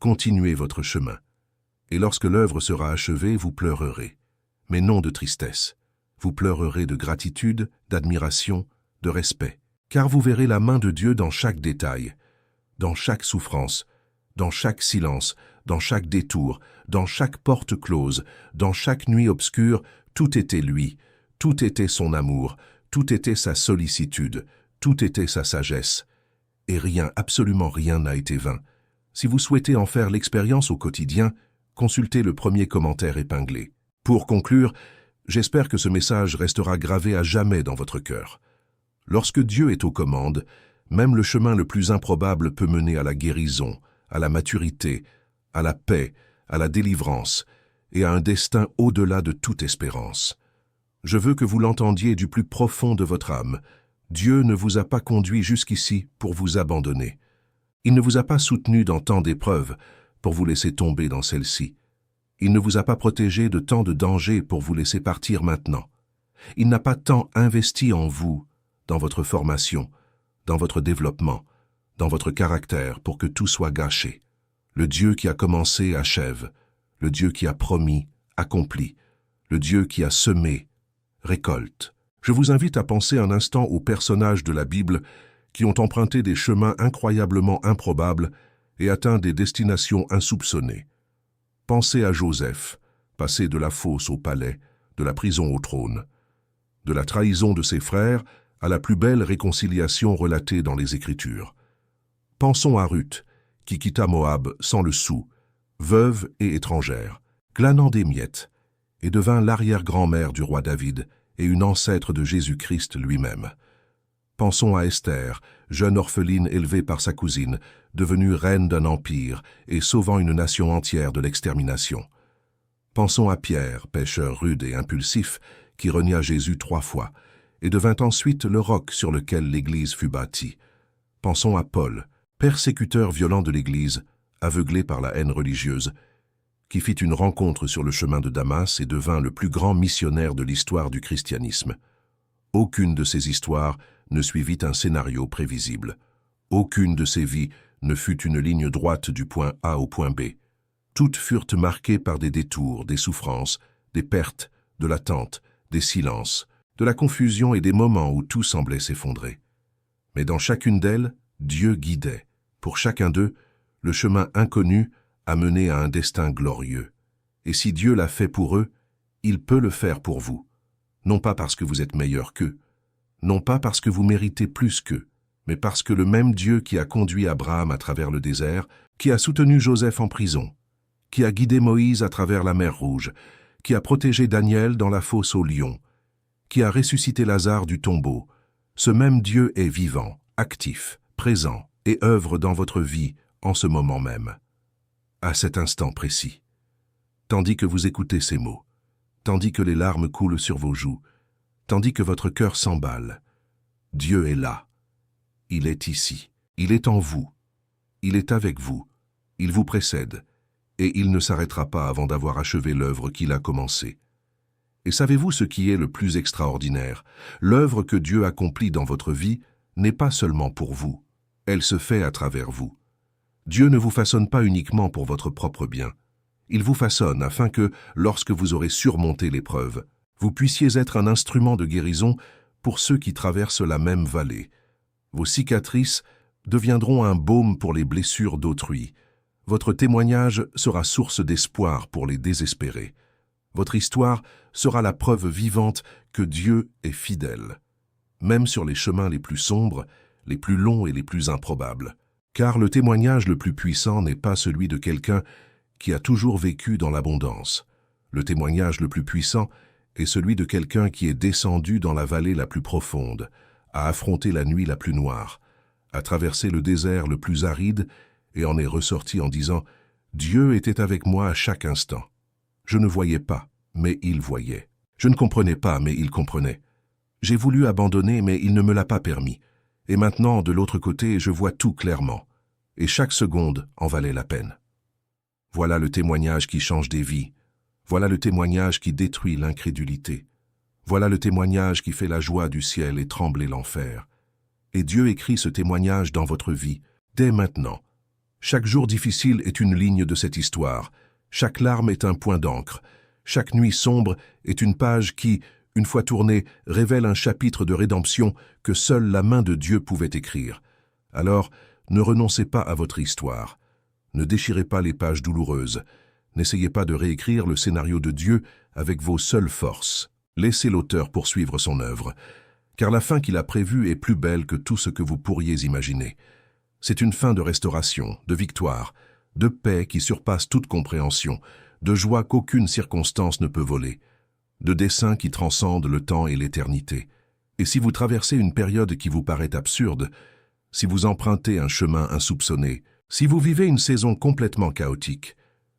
continuez votre chemin. Et lorsque l'œuvre sera achevée, vous pleurerez, mais non de tristesse. Vous pleurerez de gratitude, d'admiration, de respect, car vous verrez la main de Dieu dans chaque détail, dans chaque souffrance, dans chaque silence, dans chaque détour, dans chaque porte close, dans chaque nuit obscure. Tout était lui, tout était son amour, tout était sa sollicitude, tout était sa sagesse. Et rien, absolument rien n'a été vain. Si vous souhaitez en faire l'expérience au quotidien, consultez le premier commentaire épinglé. Pour conclure, j'espère que ce message restera gravé à jamais dans votre cœur. Lorsque Dieu est aux commandes, même le chemin le plus improbable peut mener à la guérison, à la maturité, à la paix, à la délivrance et à un destin au-delà de toute espérance. Je veux que vous l'entendiez du plus profond de votre âme. Dieu ne vous a pas conduit jusqu'ici pour vous abandonner. Il ne vous a pas soutenu dans tant d'épreuves pour vous laisser tomber dans celle-ci. Il ne vous a pas protégé de tant de dangers pour vous laisser partir maintenant. Il n'a pas tant investi en vous, dans votre formation, dans votre développement, dans votre caractère pour que tout soit gâché. Le Dieu qui a commencé achève. Le Dieu qui a promis accomplit. Le Dieu qui a semé récolte. Je vous invite à penser un instant aux personnages de la Bible qui ont emprunté des chemins incroyablement improbables et atteint des destinations insoupçonnées. Pensez à Joseph, passé de la fosse au palais, de la prison au trône, de la trahison de ses frères à la plus belle réconciliation relatée dans les Écritures. Pensons à Ruth, qui quitta Moab sans le sou, veuve et étrangère, glanant des miettes, et devint l'arrière-grand-mère du roi David et une ancêtre de Jésus-Christ lui-même. Pensons à Esther, jeune orpheline élevée par sa cousine, devenue reine d'un empire et sauvant une nation entière de l'extermination. Pensons à Pierre, pêcheur rude et impulsif, qui renia Jésus 3 fois, et devint ensuite le roc sur lequel l'Église fut bâtie. Pensons à Paul, persécuteur violent de l'Église, aveuglé par la haine religieuse, qui fit une rencontre sur le chemin de Damas et devint le plus grand missionnaire de l'histoire du christianisme. Aucune de ces histoires ne suivit un scénario prévisible. Aucune de ces vies ne fut une ligne droite du point A au point B. Toutes furent marquées par des détours, des souffrances, des pertes, de l'attente, des silences, de la confusion et des moments où tout semblait s'effondrer. Mais dans chacune d'elles, Dieu guidait. Pour chacun d'eux, le chemin inconnu a mené à un destin glorieux. Et si Dieu l'a fait pour eux, il peut le faire pour vous. non pas parce que vous êtes meilleur qu'eux, non pas parce que vous méritez plus qu'eux, mais parce que le même Dieu qui a conduit Abraham à travers le désert, qui a soutenu Joseph en prison, qui a guidé Moïse à travers la mer Rouge, qui a protégé Daniel dans la fosse aux lions, qui a ressuscité Lazare du tombeau, ce même Dieu est vivant, actif, présent et œuvre dans votre vie en ce moment même, à cet instant précis. Tandis que vous écoutez ces mots, tandis que les larmes coulent sur vos joues, tandis que votre cœur s'emballe, Dieu est là. Il est ici. Il est en vous. Il est avec vous. Il vous précède. Et il ne s'arrêtera pas avant d'avoir achevé l'œuvre qu'il a commencée. Et savez-vous ce qui est le plus extraordinaire? L'œuvre que Dieu accomplit dans votre vie n'est pas seulement pour vous. Elle se fait à travers vous. Dieu ne vous façonne pas uniquement pour votre propre bien. Il vous façonne afin que, lorsque vous aurez surmonté l'épreuve, vous puissiez être un instrument de guérison pour ceux qui traversent la même vallée. Vos cicatrices deviendront un baume pour les blessures d'autrui. Votre témoignage sera source d'espoir pour les désespérés. Votre histoire sera la preuve vivante que Dieu est fidèle, même sur les chemins les plus sombres, les plus longs et les plus improbables. Car le témoignage le plus puissant n'est pas celui de quelqu'un qui a toujours vécu dans l'abondance. Le témoignage le plus puissant est celui de quelqu'un qui est descendu dans la vallée la plus profonde, a affronté la nuit la plus noire, a traversé le désert le plus aride et en est ressorti en disant « Dieu était avec moi à chaque instant. Je ne voyais pas, mais il voyait. Je ne comprenais pas, mais il comprenait. J'ai voulu abandonner, mais il ne me l'a pas permis. Et maintenant, de l'autre côté, je vois tout clairement. Et chaque seconde en valait la peine. » Voilà le témoignage qui change des vies. Voilà le témoignage qui détruit l'incrédulité. Voilà le témoignage qui fait la joie du ciel et trembler l'enfer. Et Dieu écrit ce témoignage dans votre vie, dès maintenant. Chaque jour difficile est une ligne de cette histoire. Chaque larme est un point d'encre. Chaque nuit sombre est une page qui, une fois tournée, révèle un chapitre de rédemption que seule la main de Dieu pouvait écrire. Alors, ne renoncez pas à votre histoire. Ne déchirez pas les pages douloureuses. N'essayez pas de réécrire le scénario de Dieu avec vos seules forces. Laissez l'auteur poursuivre son œuvre, car la fin qu'il a prévue est plus belle que tout ce que vous pourriez imaginer. C'est une fin de restauration, de victoire, de paix qui surpasse toute compréhension, de joie qu'aucune circonstance ne peut voler, de dessein qui transcende le temps et l'éternité. Et si vous traversez une période qui vous paraît absurde, si vous empruntez un chemin insoupçonné, si vous vivez une saison complètement chaotique,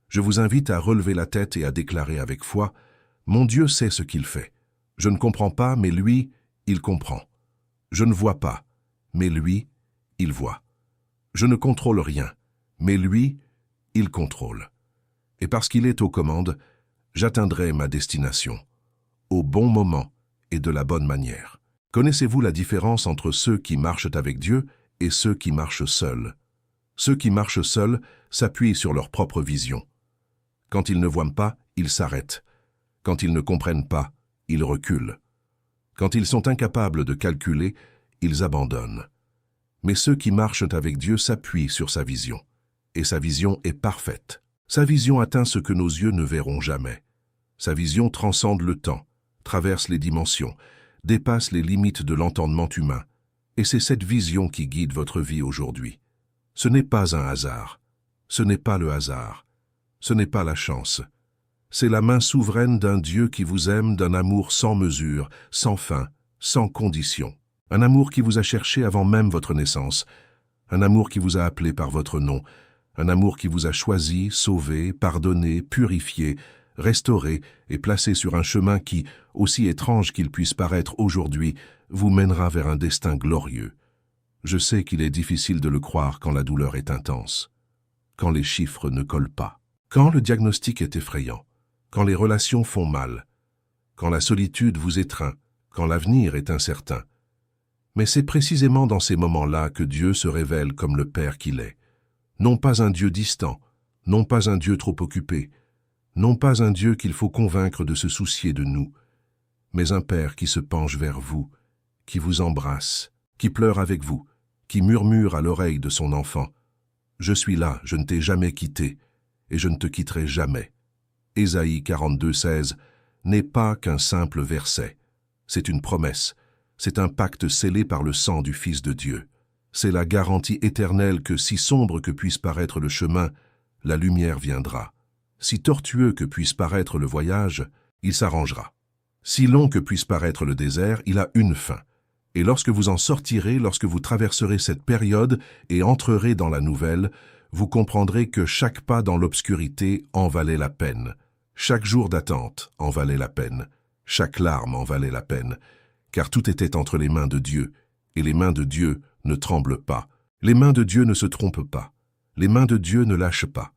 je vous invite à relever la tête et à déclarer avec foi « Mon Dieu sait ce qu'il fait. Je ne comprends pas, mais lui, il comprend. Je ne vois pas, mais lui, il voit. Je ne contrôle rien, mais lui, il contrôle. Et parce qu'il est aux commandes, j'atteindrai ma destination, au bon moment et de la bonne manière. » Connaissez-vous la différence entre ceux qui marchent avec Dieu et ceux qui marchent seuls? Ceux qui marchent seuls s'appuient sur leur propre vision. Quand ils ne voient pas, ils s'arrêtent. Quand ils ne comprennent pas, ils reculent. Quand ils sont incapables de calculer, ils abandonnent. Mais ceux qui marchent avec Dieu s'appuient sur sa vision. Et sa vision est parfaite. Sa vision atteint ce que nos yeux ne verront jamais. Sa vision transcende le temps, traverse les dimensions, dépasse les limites de l'entendement humain. Et c'est cette vision qui guide votre vie aujourd'hui. Ce n'est pas un hasard. Ce n'est pas le hasard. Ce n'est pas la chance. C'est la main souveraine d'un Dieu qui vous aime d'un amour sans mesure, sans fin, sans condition. Un amour qui vous a cherché avant même votre naissance. Un amour qui vous a appelé par votre nom. Un amour qui vous a choisi, sauvé, pardonné, purifié, restauré et placé sur un chemin qui, aussi étrange qu'il puisse paraître aujourd'hui, vous mènera vers un destin glorieux. Je sais qu'il est difficile de le croire quand la douleur est intense, quand les chiffres ne collent pas, quand le diagnostic est effrayant, quand les relations font mal, quand la solitude vous étreint, quand l'avenir est incertain. Mais c'est précisément dans ces moments-là que Dieu se révèle comme le Père qu'il est. Non pas un Dieu distant, non pas un Dieu trop occupé, non pas un Dieu qu'il faut convaincre de se soucier de nous, mais un Père qui se penche vers vous, qui vous embrasse, qui pleure avec vous, qui murmure à l'oreille de son enfant « Je suis là, je ne t'ai jamais quitté, et je ne te quitterai jamais ». Ésaïe 42, 16 n'est pas qu'un simple verset, C'est une promesse. C'est un pacte scellé par le sang du Fils de Dieu. C'est la garantie éternelle que, si sombre que puisse paraître le chemin, la lumière viendra. Si tortueux que puisse paraître le voyage, il s'arrangera. Si long que puisse paraître le désert, il a une fin. Et lorsque vous en sortirez, lorsque vous traverserez cette période et entrerez dans la nouvelle, vous comprendrez que chaque pas dans l'obscurité en valait la peine. Chaque jour d'attente en valait la peine. Chaque larme en valait la peine. Car tout était entre les mains de Dieu, et les mains de Dieu ne tremblent pas. Les mains de Dieu ne se trompent pas. Les mains de Dieu ne lâchent pas.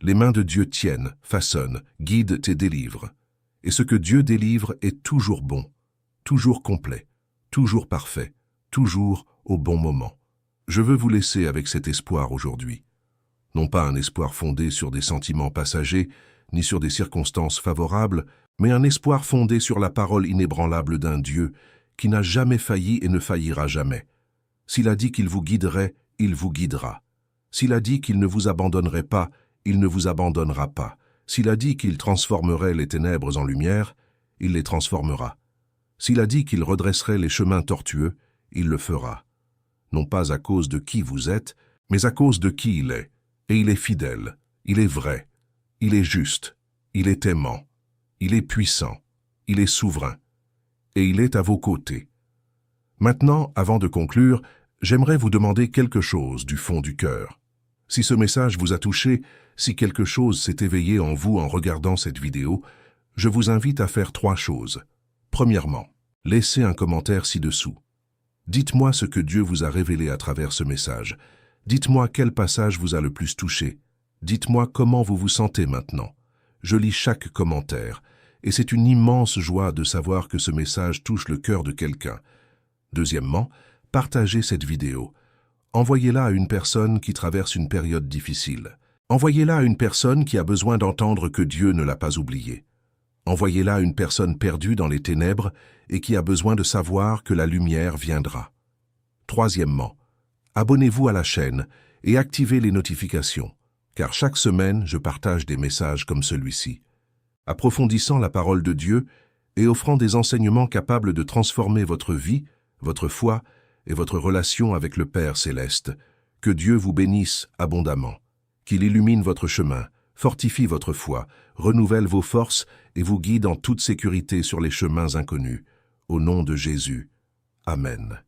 Les mains de Dieu tiennent, façonnent, guident et délivrent. Et ce que Dieu délivre est toujours bon, toujours complet, toujours parfait, toujours au bon moment. Je veux vous laisser avec cet espoir aujourd'hui. Non pas un espoir fondé sur des sentiments passagers, ni sur des circonstances favorables, mais un espoir fondé sur la parole inébranlable d'un Dieu qui n'a jamais failli et ne faillira jamais. S'il a dit qu'il vous guiderait, il vous guidera. S'il a dit qu'il ne vous abandonnerait pas, il ne vous abandonnera pas. S'il a dit qu'il transformerait les ténèbres en lumière, il les transformera. S'il a dit qu'il redresserait les chemins tortueux, il le fera. Non pas à cause de qui vous êtes, mais à cause de qui il est. Et il est fidèle, il est vrai, il est juste, il est aimant, il est puissant, il est souverain, et il est à vos côtés. Maintenant, avant de conclure, j'aimerais vous demander quelque chose du fond du cœur. Si ce message vous a touché, si quelque chose s'est éveillé en vous en regardant cette vidéo, je vous invite à faire 3 choses. Premièrement, laissez un commentaire ci-dessous. Dites-moi ce que Dieu vous a révélé à travers ce message. Dites-moi quel passage vous a le plus touché. Dites-moi comment vous vous sentez maintenant. Je lis chaque commentaire, et c'est une immense joie de savoir que ce message touche le cœur de quelqu'un. Deuxièmement, partagez cette vidéo. Envoyez-la à une personne qui traverse une période difficile. Envoyez-la à une personne qui a besoin d'entendre que Dieu ne l'a pas oublié. Envoyez-la à une personne perdue dans les ténèbres et qui a besoin de savoir que la lumière viendra. Troisièmement, abonnez-vous à la chaîne et activez les notifications, car chaque semaine, je partage des messages comme celui-ci, approfondissant la parole de Dieu et offrant des enseignements capables de transformer votre vie, votre foi et votre relation avec le Père céleste. Que Dieu vous bénisse abondamment, qu'il illumine votre chemin, fortifie votre foi, renouvelle vos forces et vous guide en toute sécurité sur les chemins inconnus. Au nom de Jésus. Amen.